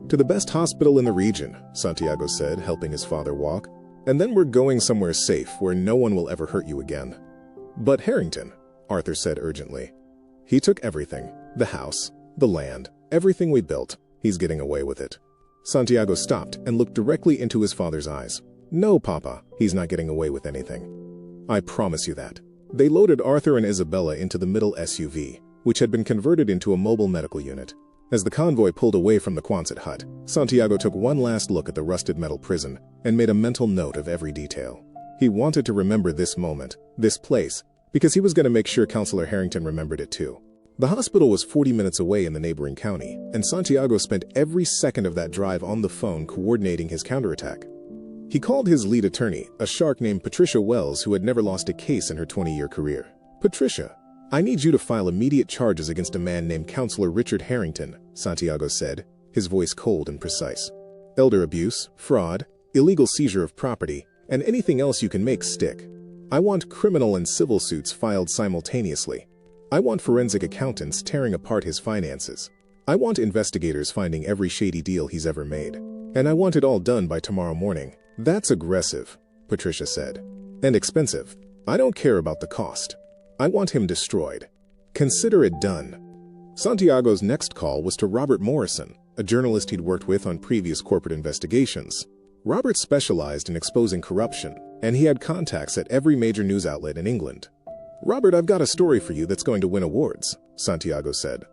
"To the best hospital in the region," Santiago said, helping his father walk. "And then we're going somewhere safe where no one will ever hurt you again." "But Harrington," Arthur said urgently. "He took everything, the house, the land, everything we built. He's getting away with it." Santiago stopped and looked directly into his father's eyes. "No, Papa, he's not getting away with anything. I promise you that." They loaded Arthur and Isabella into the middle SUV, which had been converted into a mobile medical unit. As the convoy pulled away from the Quonset hut, Santiago took one last look at the rusted metal prison and made a mental note of every detail. He wanted to remember this moment, this place, because he was going to make sure Counselor Harrington remembered it too. The hospital was 40 minutes away in the neighboring county, and Santiago spent every second of that drive on the phone coordinating his counterattack. He called his lead attorney, a shark named Patricia Wells who had never lost a case in her 20-year career. "Patricia, I need you to file immediate charges against a man named Counselor Richard Harrington," Santiago said, his voice cold and precise. "Elder abuse, fraud, illegal seizure of property, and anything else you can make stick. I want criminal and civil suits filed simultaneously. I want forensic accountants tearing apart his finances. I want investigators finding every shady deal he's ever made. And I want it all done by tomorrow morning." "That's aggressive," Patricia said. "And expensive. I don't care about the cost. I want him destroyed. Consider it done." Santiago's next call was to Robert Morrison, a journalist he'd worked with on previous corporate investigations. Robert specialized in exposing corruption, and he had contacts at every major news outlet in England. "Robert, I've got a story for you that's going to win awards," Santiago said.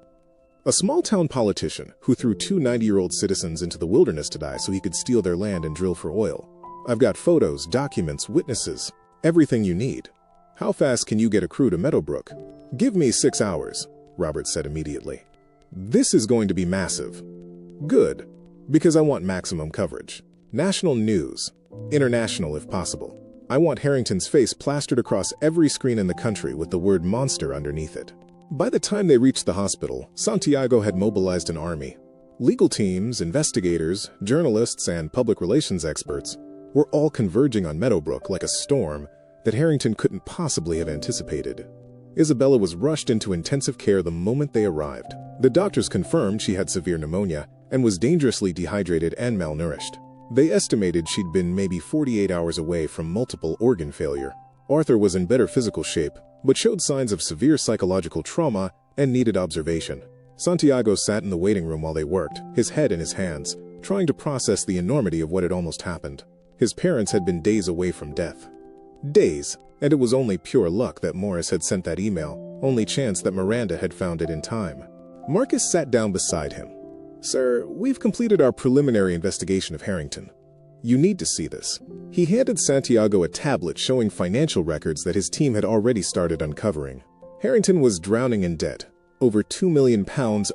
"A small-town politician who threw 2 90-year-old citizens into the wilderness to die so he could steal their land and drill for oil. I've got photos, documents, witnesses, everything you need. How fast can you get a crew to Meadowbrook?" "Give me 6 hours," Robert said immediately. "This is going to be massive." "Good, because I want maximum coverage. National news, international if possible. I want Harrington's face plastered across every screen in the country with the word monster underneath it." By the time they reached the hospital, Santiago had mobilized an army. Legal teams, investigators, journalists, and public relations experts were all converging on Meadowbrook like a storm that Harrington couldn't possibly have anticipated. Isabella was rushed into intensive care the moment they arrived. The doctors confirmed she had severe pneumonia and was dangerously dehydrated and malnourished. They estimated she'd been maybe 48 hours away from multiple organ failure. Arthur was in better physical shape, but showed signs of severe psychological trauma and needed observation. Santiago sat in the waiting room while they worked, his head in his hands, trying to process the enormity of what had almost happened. His parents had been days away from death. Days, and it was only pure luck that Morris had sent that email only chance that Miranda had found it in time. Marcus sat down beside him. "Sir, we've completed our preliminary investigation of Harrington. You need to see this." He handed Santiago a tablet showing financial records that his team had already started uncovering. Harrington was drowning in debt, over £2 million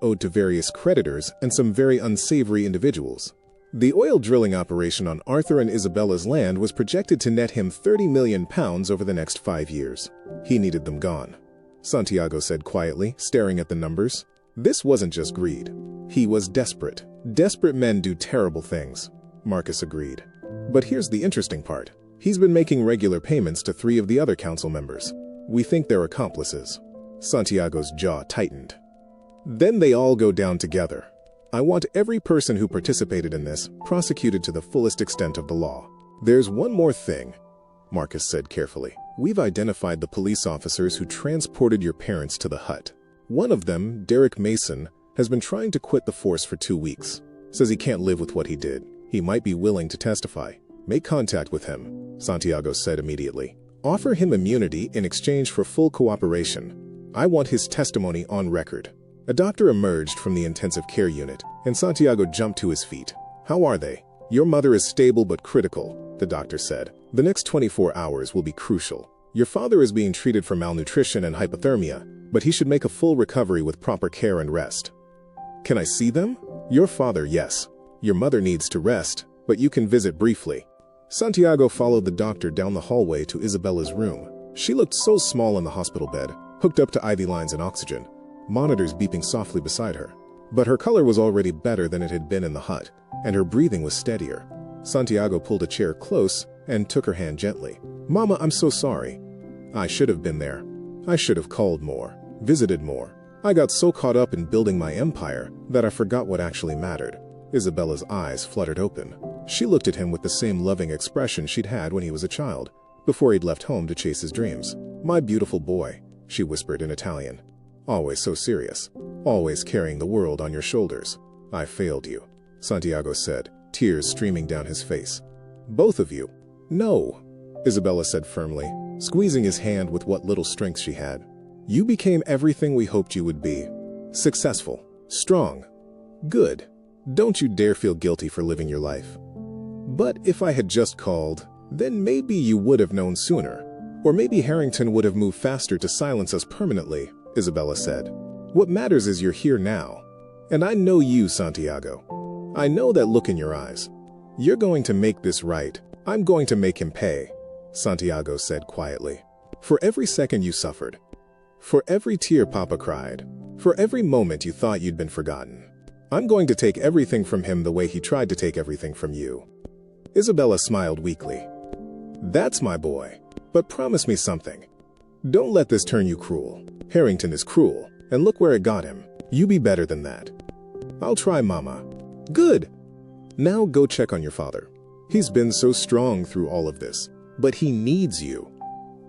owed to various creditors and some very unsavory individuals. The oil drilling operation on Arthur and Isabella's land was projected to net him £30 million over the next 5 years. He needed them gone, Santiago said quietly, staring at the numbers. This wasn't just greed. He was desperate. Desperate men do terrible things, Marcus agreed. But here's the interesting part. He's been making regular payments to 3 of the other council members. We think they're accomplices. Santiago's jaw tightened. Then they all go down together. I want every person who participated in this prosecuted to the fullest extent of the law. There's one more thing, Marcus said carefully. We've identified the police officers who transported your parents to the hut. One of them, Derek Mason, has been trying to quit the force for 2 weeks. Says he can't live with what he did. He might be willing to testify. Make contact with him, Santiago said immediately. Offer him immunity in exchange for full cooperation. I want his testimony on record. A doctor emerged from the intensive care unit, and Santiago jumped to his feet. How are they? Your mother is stable but critical, the doctor said. The next 24 hours will be crucial. Your father is being treated for malnutrition and hypothermia, but he should make a full recovery with proper care and rest. Can I see them? Your father, yes. Your mother needs to rest, but you can visit briefly. Santiago followed the doctor down the hallway to Isabella's room. She looked so small on the hospital bed, hooked up to IV lines and oxygen, monitors beeping softly beside her. But her color was already better than it had been in the hut, and her breathing was steadier. Santiago pulled a chair close and took her hand gently. Mama, I'm so sorry. I should have been there. I should have called more, visited more. I got so caught up in building my empire that I forgot what actually mattered. Isabella's eyes fluttered open. She looked at him with the same loving expression she'd had when he was a child, before he'd left home to chase his dreams. My beautiful boy, she whispered in Italian. Always so serious. Always carrying the world on your shoulders. I failed you, Santiago said, tears streaming down his face. Both of you. No, Isabella said firmly, squeezing his hand with what little strength she had. You became everything we hoped you would be. Successful. Strong. Good. Don't you dare feel guilty for living your life. But if I had just called, then maybe you would have known sooner. Or maybe Harrington would have moved faster to silence us permanently, Isabella said. What matters is you're here now. And I know you, Santiago. I know that look in your eyes. You're going to make this right. I'm going to make him pay, Santiago said quietly. For every second you suffered. For every tear Papa cried. For every moment you thought you'd been forgotten. I'm going to take everything from him the way he tried to take everything from you. Isabella smiled weakly. That's my boy. But promise me something. Don't let this turn you cruel. Harrington is cruel, and look where it got him. You be better than that. I'll try, Mama. Good. Now go check on your father. He's been so strong through all of this, but he needs you.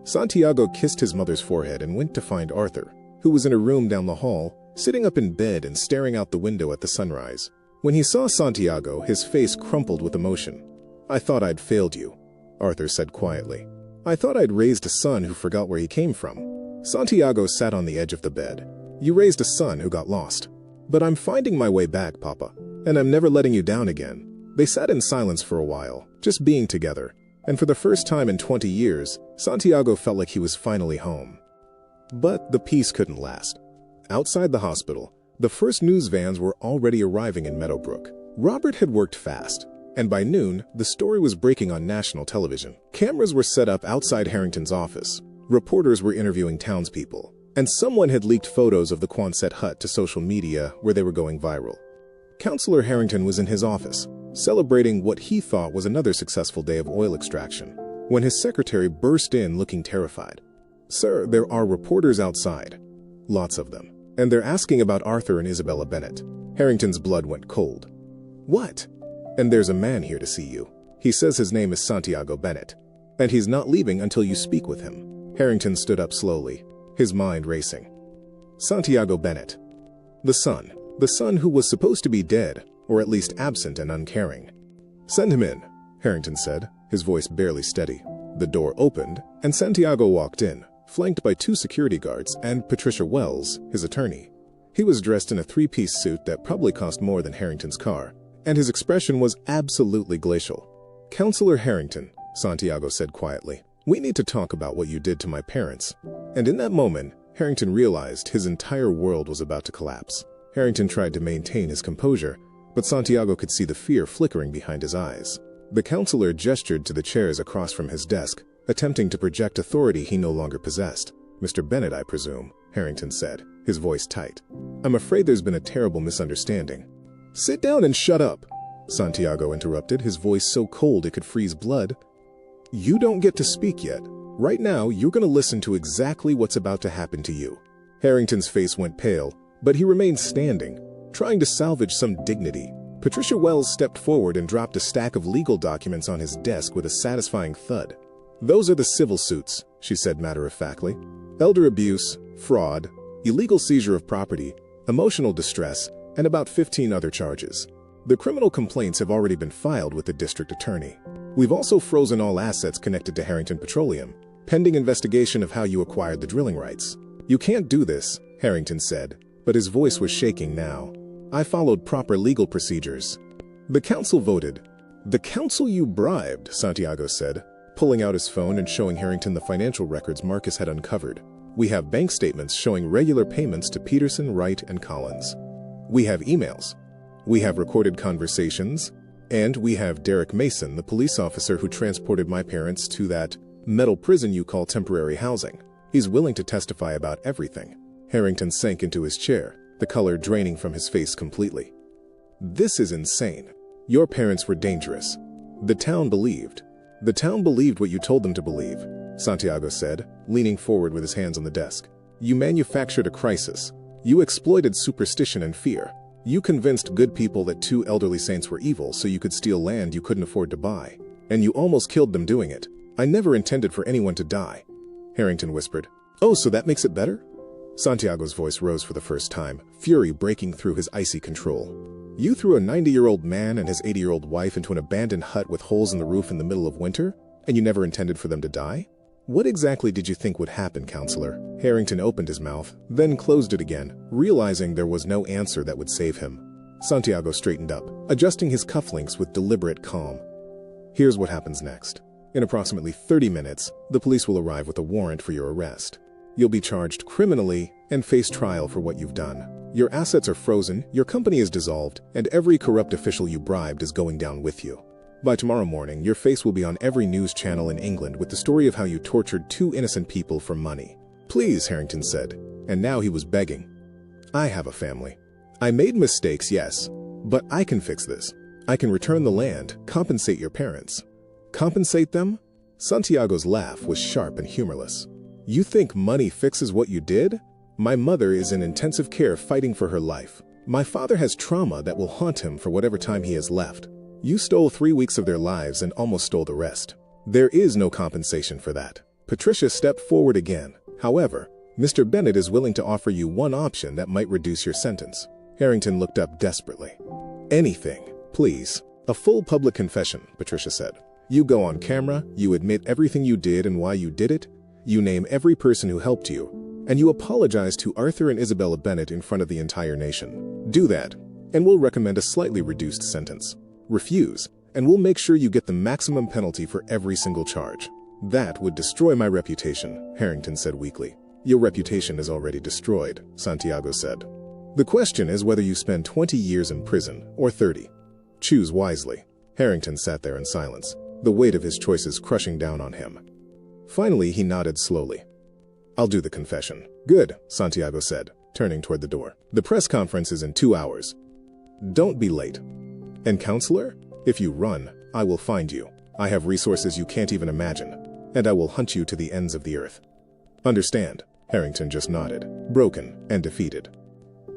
Santiago kissed his mother's forehead and went to find Arthur, who was in a room down the hall, sitting up in bed and staring out the window at the sunrise. When he saw Santiago, his face crumpled with emotion. I thought I'd failed you, Arthur said quietly. I thought I'd raised a son who forgot where he came from. Santiago sat on the edge of the bed. You raised a son who got lost. But I'm finding my way back, Papa, and I'm never letting you down again. They sat in silence for a while, just being together, and for the first time in 20 years, Santiago felt like he was finally home. But the peace couldn't last. Outside the hospital, the first news vans were already arriving in Meadowbrook. Robert had worked fast, and by noon, the story was breaking on national television. Cameras were set up outside Harrington's office. Reporters were interviewing townspeople, and someone had leaked photos of the Quonset hut to social media where they were going viral. Councillor Harrington was in his office, celebrating what he thought was another successful day of oil extraction, when his secretary burst in looking terrified. Sir, there are reporters outside. Lots of them. And they're asking about Arthur and Isabella Bennett. Harrington's blood went cold. What? And there's a man here to see you. He says his name is Santiago Bennett, and he's not leaving until you speak with him. Harrington stood up slowly, his mind racing. Santiago Bennett. The son who was supposed to be dead, or at least absent and uncaring. Send him in, Harrington said, his voice barely steady. The door opened, and Santiago walked in, flanked by 2 security guards and Patricia Wells, his attorney. He was dressed in a 3-piece suit that probably cost more than Harrington's car, and his expression was absolutely glacial. "Counselor Harrington," Santiago said quietly, "we need to talk about what you did to my parents." And in that moment, Harrington realized his entire world was about to collapse. Harrington tried to maintain his composure, but Santiago could see the fear flickering behind his eyes. The counselor gestured to the chairs across from his desk, attempting to project authority he no longer possessed. "Mr. Bennett, I presume," Harrington said, his voice tight. "I'm afraid there's been a terrible misunderstanding." "Sit down and shut up," Santiago interrupted, his voice so cold it could freeze blood. "You don't get to speak yet. Right now, you're going to listen to exactly what's about to happen to you." Harrington's face went pale, but he remained standing, trying to salvage some dignity. Patricia Wells stepped forward and dropped a stack of legal documents on his desk with a satisfying thud. "Those are the civil suits," she said matter-of-factly. "Elder abuse, fraud, illegal seizure of property, emotional distress, and about 15 other charges. The criminal complaints have already been filed with the district attorney. We've also frozen all assets connected to Harrington Petroleum, pending investigation of how you acquired the drilling rights." "You can't do this," Harrington said, but his voice was shaking now. "I followed proper legal procedures." "The council voted." "The council you bribed," Santiago said, pulling out his phone and showing Harrington the financial records Marcus had uncovered. "We have bank statements showing regular payments to Peterson, Wright, and Collins. We have emails. We have recorded conversations. And we have Derek Mason, the police officer who transported my parents to that metal prison you call temporary housing. He's willing to testify about everything." Harrington sank into his chair, the color draining from his face completely. "This is insane. Your parents were dangerous. The town believed. The town believed what you told them to believe," Santiago said, leaning forward with his hands on the desk. "You manufactured a crisis. You exploited superstition and fear. You convinced good people that 2 elderly saints were evil so you could steal land you couldn't afford to buy. And you almost killed them doing it. I never intended for anyone to die," Harrington whispered. "Oh, so that makes it better?" Santiago's voice rose for the first time, fury breaking through his icy control. "You threw a 90-year-old man and his 80-year-old wife into an abandoned hut with holes in the roof in the middle of winter, and you never intended for them to die? What exactly did you think would happen, counselor?" Harrington opened his mouth, then closed it again, realizing there was no answer that would save him. Santiago straightened up, adjusting his cufflinks with deliberate calm. "Here's what happens next. In approximately 30 minutes, the police will arrive with a warrant for your arrest. You'll be charged criminally and face trial for what you've done. Your assets are frozen, your company is dissolved, and every corrupt official you bribed is going down with you. By tomorrow morning, your face will be on every news channel in England with the story of how you tortured 2 innocent people for money." "Please," Harrington said, and now he was begging. "I have a family. I made mistakes, yes, but I can fix this. I can return the land, compensate your parents." "Compensate them?" Santiago's laugh was sharp and humorless. "You think money fixes what you did? My mother is in intensive care fighting for her life. My father has trauma that will haunt him for whatever time he has left. You stole 3 weeks of their lives and almost stole the rest. There is no compensation for that." Patricia stepped forward again. "However, Mr. Bennett is willing to offer you one option that might reduce your sentence." Harrington looked up desperately. "Anything, please." "A full public confession," Patricia said. "You go on camera, you admit everything you did and why you did it, you name every person who helped you, and you apologize to Arthur and Isabella Bennett in front of the entire nation. Do that, and we'll recommend a slightly reduced sentence. Refuse, and we'll make sure you get the maximum penalty for every single charge." "That would destroy my reputation," Harrington said weakly. "Your reputation is already destroyed," Santiago said. "The question is whether you spend 20 years in prison or 30. Choose wisely." Harrington sat there in silence, the weight of his choices crushing down on him. Finally, he nodded slowly. "I'll do the confession." "Good," Santiago said, turning toward the door. "The press conference is in 2 hours. Don't be late. And counselor, if you run, I will find you. I have resources you can't even imagine, and I will hunt you to the ends of the earth. Understand?" Harrington just nodded, broken and defeated.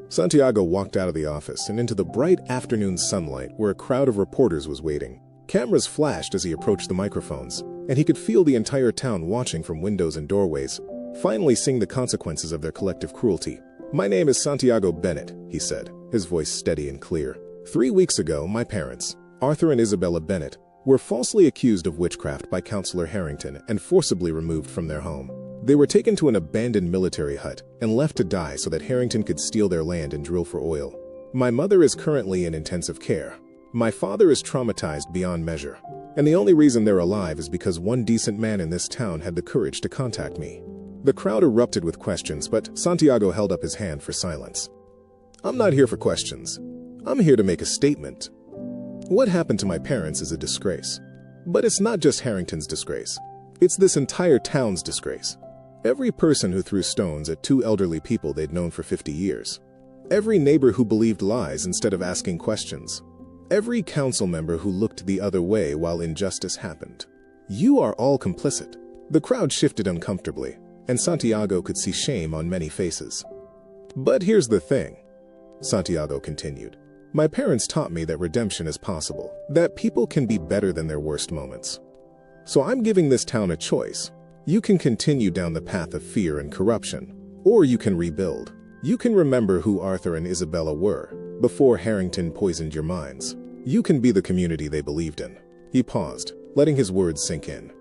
Santiago walked out of the office and into the bright afternoon sunlight where a crowd of reporters was waiting. Cameras flashed as he approached the microphones, and he could feel the entire town watching from windows and doorways, finally seeing the consequences of their collective cruelty. "My name is Santiago Bennett," he said, his voice steady and clear. 3 weeks ago, my parents, Arthur and Isabella Bennett, were falsely accused of witchcraft by Counselor Harrington and forcibly removed from their home. They were taken to an abandoned military hut and left to die so that Harrington could steal their land and drill for oil. My mother is currently in intensive care. My father is traumatized beyond measure. And the only reason they're alive is because one decent man in this town had the courage to contact me. The crowd erupted with questions, but Santiago held up his hand for silence. I'm not here for questions. I'm here to make a statement. What happened to my parents is a disgrace. But it's not just Harrington's disgrace. It's this entire town's disgrace. Every person who threw stones at two elderly people they'd known for 50 years. Every neighbor who believed lies instead of asking questions. Every council member who looked the other way while injustice happened. You are all complicit. The crowd shifted uncomfortably, and Santiago could see shame on many faces. But here's the thing, Santiago continued. My parents taught me that redemption is possible, that people can be better than their worst moments. So I'm giving this town a choice. You can continue down the path of fear and corruption, or you can rebuild. You can remember who Arthur and Isabella were before Harrington poisoned your minds. You can be the community they believed in. He paused, letting his words sink in.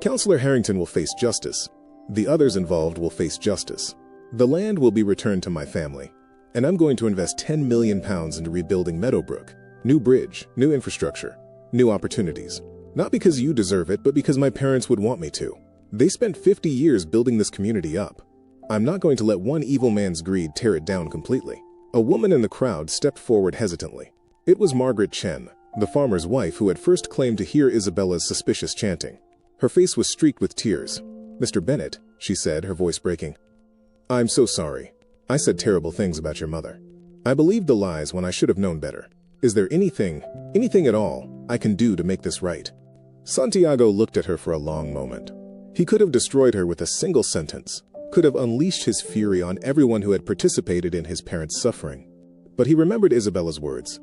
Councillor Harrington will face justice. The others involved will face justice. The land will be returned to my family, and I'm going to invest £10 million into rebuilding Meadowbrook. New bridge, new infrastructure, new opportunities. Not because you deserve it, but because my parents would want me to. They spent 50 years building this community up. I'm not going to let one evil man's greed tear it down completely. A woman in the crowd stepped forward hesitantly. It was Margaret Chen, the farmer's wife who had first claimed to hear Isabella's suspicious chanting. Her face was streaked with tears. Mr. Bennett, she said, her voice breaking. I'm so sorry. I said terrible things about your mother. I believed the lies when I should have known better. Is there anything at all, I can do to make this right? Santiago looked at her for a long moment. He could have destroyed her with a single sentence, could have unleashed his fury on everyone who had participated in his parents' suffering. But he remembered Isabella's words.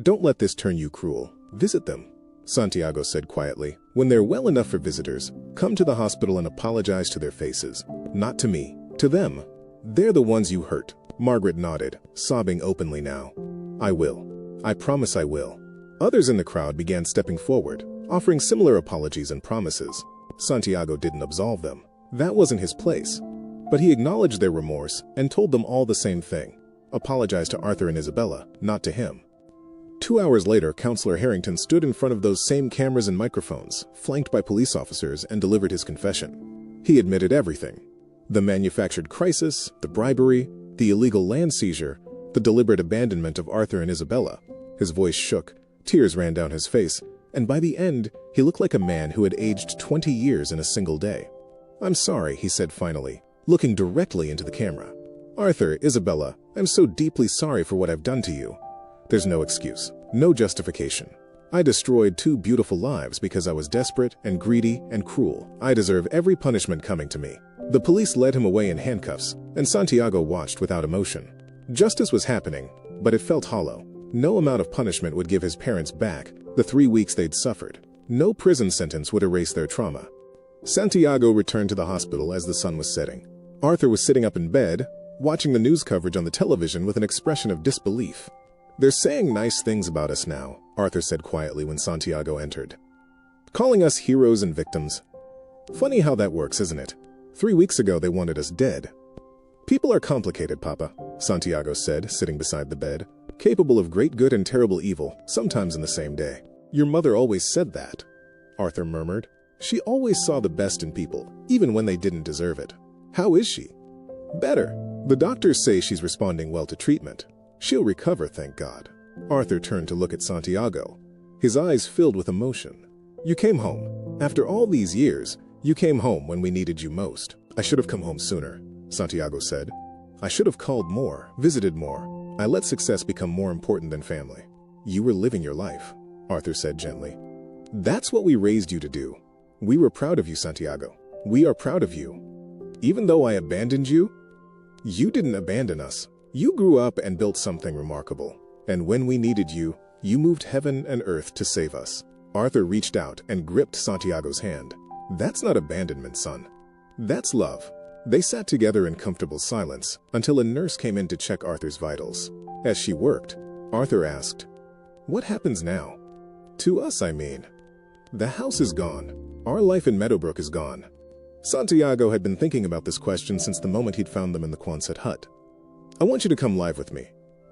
Don't let this turn you cruel. Visit them, Santiago said quietly. When they're well enough for visitors, come to the hospital and apologize to their faces. Not to me, to them. They're the ones you hurt. Margaret nodded, sobbing openly now. I will. I promise I will. Others in the crowd began stepping forward, offering similar apologies and promises. Santiago didn't absolve them. That wasn't his place. But he acknowledged their remorse and told them all the same thing. Apologize to Arthur and Isabella, not to him. 2 hours later, Councillor Harrington stood in front of those same cameras and microphones, flanked by police officers, and delivered his confession. He admitted everything. The manufactured crisis, the bribery, the illegal land seizure, the deliberate abandonment of Arthur and Isabella. His voice shook, tears ran down his face, and by the end, he looked like a man who had aged 20 years in a single day. I'm sorry, he said finally, looking directly into the camera. Arthur, Isabella, I'm so deeply sorry for what I've done to you. There's no excuse, no justification. I destroyed 2 beautiful lives because I was desperate and greedy and cruel. I deserve every punishment coming to me. The police led him away in handcuffs, and Santiago watched without emotion. Justice was happening, but it felt hollow. No amount of punishment would give his parents back the 3 weeks they'd suffered. No prison sentence would erase their trauma. Santiago returned to the hospital as the sun was setting. Arthur was sitting up in bed, watching the news coverage on the television with an expression of disbelief. They're saying nice things about us now, Arthur said quietly when Santiago entered. Calling us heroes and victims. Funny how that works, isn't it? 3 weeks ago they wanted us dead. People are complicated, Papa, Santiago said, sitting beside the bed. Capable of great good and terrible evil, sometimes in the same day. Your mother always said that, Arthur murmured. She always saw the best in people, even when they didn't deserve it. How is she? Better. The doctors say she's responding well to treatment. She'll recover, thank God. Arthur turned to look at Santiago, his eyes filled with emotion. You came home. After all these years, you came home when we needed you most. I should have come home sooner, Santiago said. I should have called more, visited more. I let success become more important than family. You were living your life, Arthur said gently. That's what we raised you to do. We were proud of you, Santiago. We are proud of you. Even though I abandoned you, you didn't abandon us. You grew up and built something remarkable. And when we needed you, you moved heaven and earth to save us. Arthur reached out and gripped Santiago's hand. That's not abandonment, son. That's love. They sat together in comfortable silence until a nurse came in to check Arthur's vitals. As she worked, Arthur asked, "What happens now?" "To us, I mean. The house is gone. Our life in Meadowbrook is gone." Santiago had been thinking about this question since the moment he'd found them in the Quonset hut. I want you to come live with me.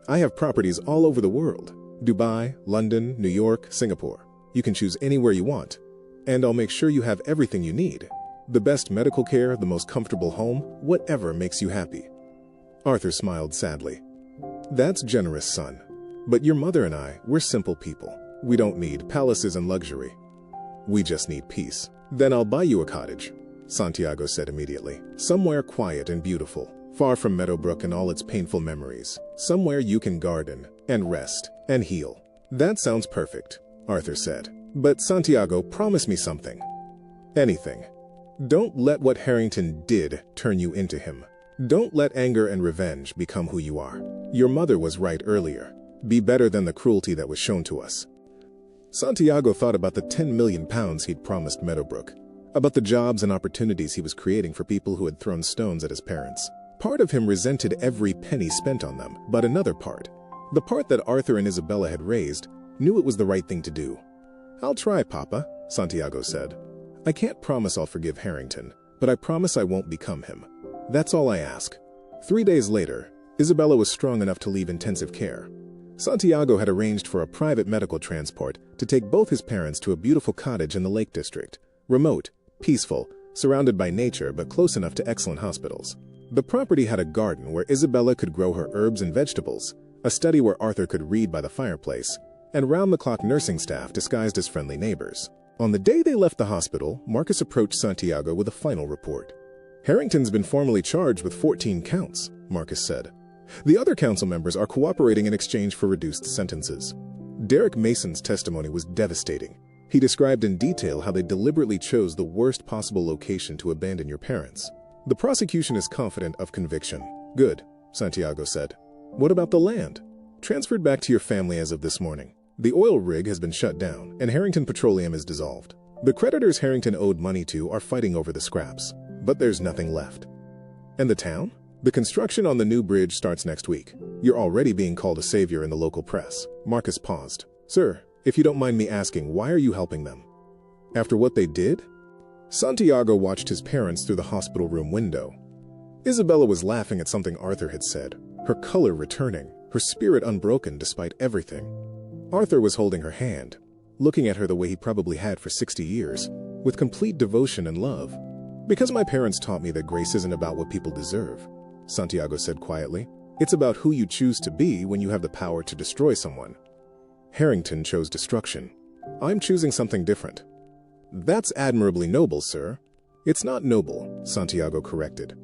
I have properties all over the world. Dubai, London, New York, Singapore. You can choose anywhere you want. And I'll make sure you have everything you need. The best medical care, the most comfortable home, whatever makes you happy. Arthur smiled sadly. That's generous, son. But your mother and I, we're simple people. We don't need palaces and luxury. We just need peace. Then I'll buy you a cottage, Santiago said immediately. Somewhere quiet and beautiful, far from Meadowbrook and all its painful memories. Somewhere you can garden and rest and heal. That sounds perfect, Arthur said. But Santiago, promise me something. Anything. Don't let what Harrington did turn you into him. Don't let anger and revenge become who you are. Your mother was right earlier. Be better than the cruelty that was shown to us. Santiago thought about the 10 million pounds he'd promised Meadowbrook, about the jobs and opportunities he was creating for people who had thrown stones at his parents. Part of him resented every penny spent on them, but another part, the part that Arthur and Isabella had raised, knew it was the right thing to do. I'll try, Papa, Santiago said. I can't promise I'll forgive Harrington, but I promise I won't become him. That's all I ask. 3 days later, Isabella was strong enough to leave intensive care. Santiago had arranged for a private medical transport to take both his parents to a beautiful cottage in the Lake District. Remote, peaceful, surrounded by nature but close enough to excellent hospitals. The property had a garden where Isabella could grow her herbs and vegetables, a study where Arthur could read by the fireplace, and round-the-clock nursing staff disguised as friendly neighbors. On the day they left the hospital, Marcus approached Santiago with a final report. Harrington's been formally charged with 14 counts, Marcus said. The other council members are cooperating in exchange for reduced sentences. Derek Mason's testimony was devastating. He described in detail how they deliberately chose the worst possible location to abandon your parents. The prosecution is confident of conviction. Good, Santiago said. What about the land? Transferred back to your family as of this morning. The oil rig has been shut down, and Harrington Petroleum is dissolved. The creditors Harrington owed money to are fighting over the scraps, but there's nothing left. And the town? The construction on the new bridge starts next week. You're already being called a savior in the local press. Marcus paused. Sir, if you don't mind me asking, why are you helping them? After what they did? Santiago watched his parents through the hospital room window. Isabella was laughing at something Arthur had said, her color returning, her spirit unbroken despite everything. Arthur was holding her hand, looking at her the way he probably had for 60 years, with complete devotion and love. Because my parents taught me that grace isn't about what people deserve, Santiago said quietly. It's about who you choose to be when you have the power to destroy someone. Harrington chose destruction. I'm choosing something different. That's admirably noble, sir. It's not noble, Santiago corrected.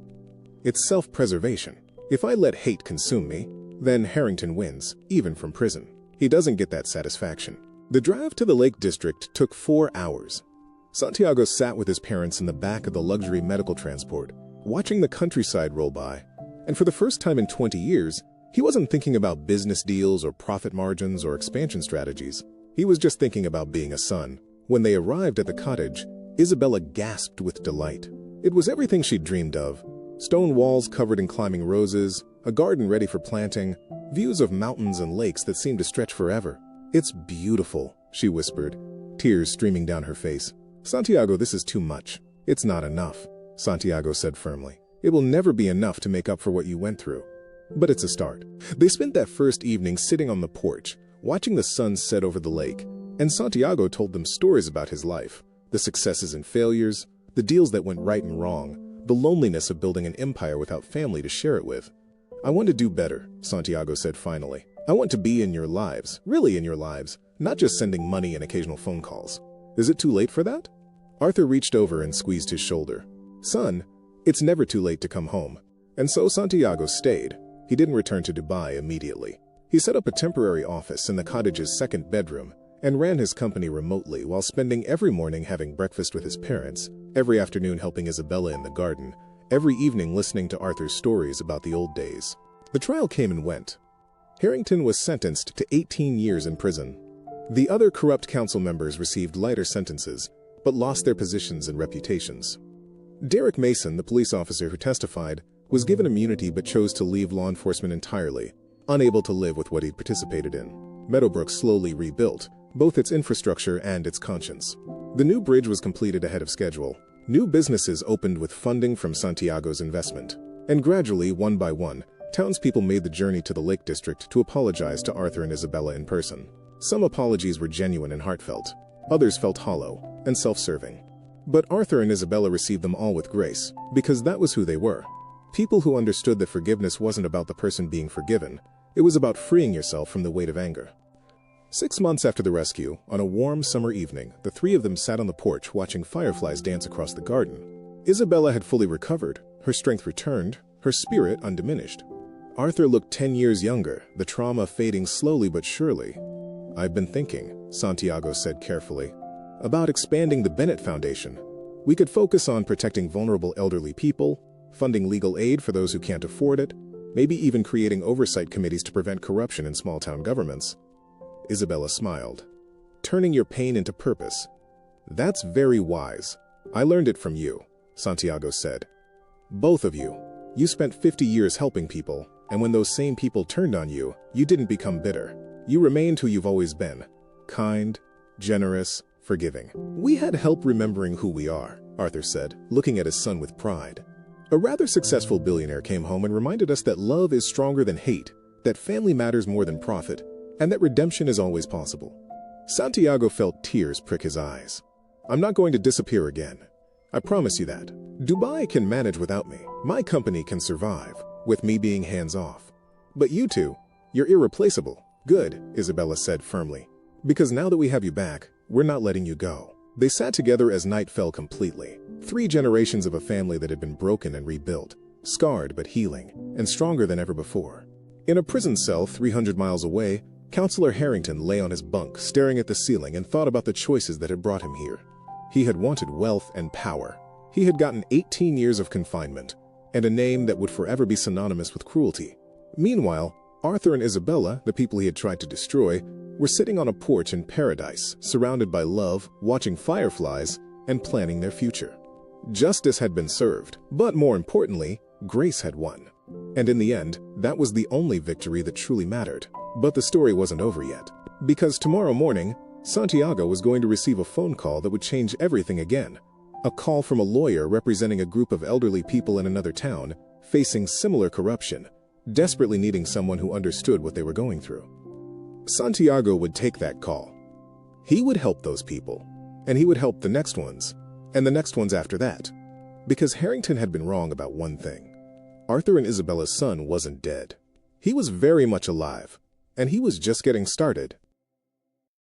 It's self-preservation. If I let hate consume me, then Harrington wins, even from prison. He doesn't get that satisfaction. The drive to the Lake District took 4 hours. Santiago sat with his parents in the back of the luxury medical transport, watching the countryside roll by, and for the first time in 20 years, he wasn't thinking about business deals or profit margins or expansion strategies. He was just thinking about being a son. When they arrived at the cottage, Isabella gasped with delight. It was everything she'd dreamed of. Stone walls covered in climbing roses, a garden ready for planting, views of mountains and lakes that seemed to stretch forever. It's beautiful, she whispered, tears streaming down her face. Santiago, this is too much. It's not enough, Santiago said firmly. It will never be enough to make up for what you went through. But it's a start. They spent that first evening sitting on the porch, watching the sun set over the lake, and Santiago told them stories about his life, the successes and failures, the deals that went right and wrong, the loneliness of building an empire without family to share it with. I want to do better, Santiago said finally. I want to be in your lives, really in your lives, not just sending money and occasional phone calls. Is it too late for that? Arthur reached over and squeezed his shoulder. Son, it's never too late to come home. And so Santiago stayed. He didn't return to Dubai immediately. He set up a temporary office in the cottage's second bedroom and ran his company remotely while spending every morning having breakfast with his parents, every afternoon helping Isabella in the garden, every evening listening to Arthur's stories about the old days. The trial came and went. Harrington was sentenced to 18 years in prison. The other corrupt council members received lighter sentences, but lost their positions and reputations. Derek Mason, the police officer who testified, was given immunity but chose to leave law enforcement entirely, unable to live with what he'd participated in. Meadowbrook slowly rebuilt, both its infrastructure and its conscience. The new bridge was completed ahead of schedule. New businesses opened with funding from Santiago's investment. And gradually, one by one, townspeople made the journey to the Lake District to apologize to Arthur and Isabella in person. Some apologies were genuine and heartfelt. Others felt hollow and self-serving. But Arthur and Isabella received them all with grace, because that was who they were. People who understood that forgiveness wasn't about the person being forgiven. It was about freeing yourself from the weight of anger. 6 months after the rescue, on a warm summer evening, the three of them sat on the porch watching fireflies dance across the garden. Isabella had fully recovered, her strength returned, her spirit undiminished. Arthur looked 10 years younger, the trauma fading slowly but surely. "I've been thinking," Santiago said carefully, "about expanding the Bennett Foundation. We could focus on protecting vulnerable elderly people, funding legal aid for those who can't afford it, maybe even creating oversight committees to prevent corruption in small-town governments." Isabella smiled. "Turning your pain into purpose. That's very wise. I learned it from you," Santiago said. "Both of you. You spent 50 years helping people, and when those same people turned on you, you didn't become bitter. You remained who you've always been. Kind, generous, forgiving." "We had help remembering who we are," Arthur said, looking at his son with pride. "A rather successful billionaire came home and reminded us that love is stronger than hate, that family matters more than profit, and that redemption is always possible." Santiago felt tears prick his eyes. "I'm not going to disappear again. I promise you that. Dubai can manage without me. My company can survive, with me being hands-off. But you two, you're irreplaceable." "Good," Isabella said firmly. "Because now that we have you back, we're not letting you go." They sat together as night fell completely. 3 generations of a family that had been broken and rebuilt, scarred but healing, and stronger than ever before. In a prison cell 300 miles away, Counselor Harrington lay on his bunk, staring at the ceiling, and thought about the choices that had brought him here. He had wanted wealth and power. He had gotten 18 years of confinement, and a name that would forever be synonymous with cruelty. Meanwhile, Arthur and Isabella, the people he had tried to destroy, were sitting on a porch in paradise, surrounded by love, watching fireflies, and planning their future. Justice had been served, but more importantly, grace had won. And in the end, that was the only victory that truly mattered. But the story wasn't over yet. Because tomorrow morning, Santiago was going to receive a phone call that would change everything again. A call from a lawyer representing a group of elderly people in another town, facing similar corruption, desperately needing someone who understood what they were going through. Santiago would take that call. He would help those people, and he would help the next ones, and the next ones after that. Because Harrington had been wrong about one thing. Arthur and Isabella's son wasn't dead. He was very much alive, and he was just getting started.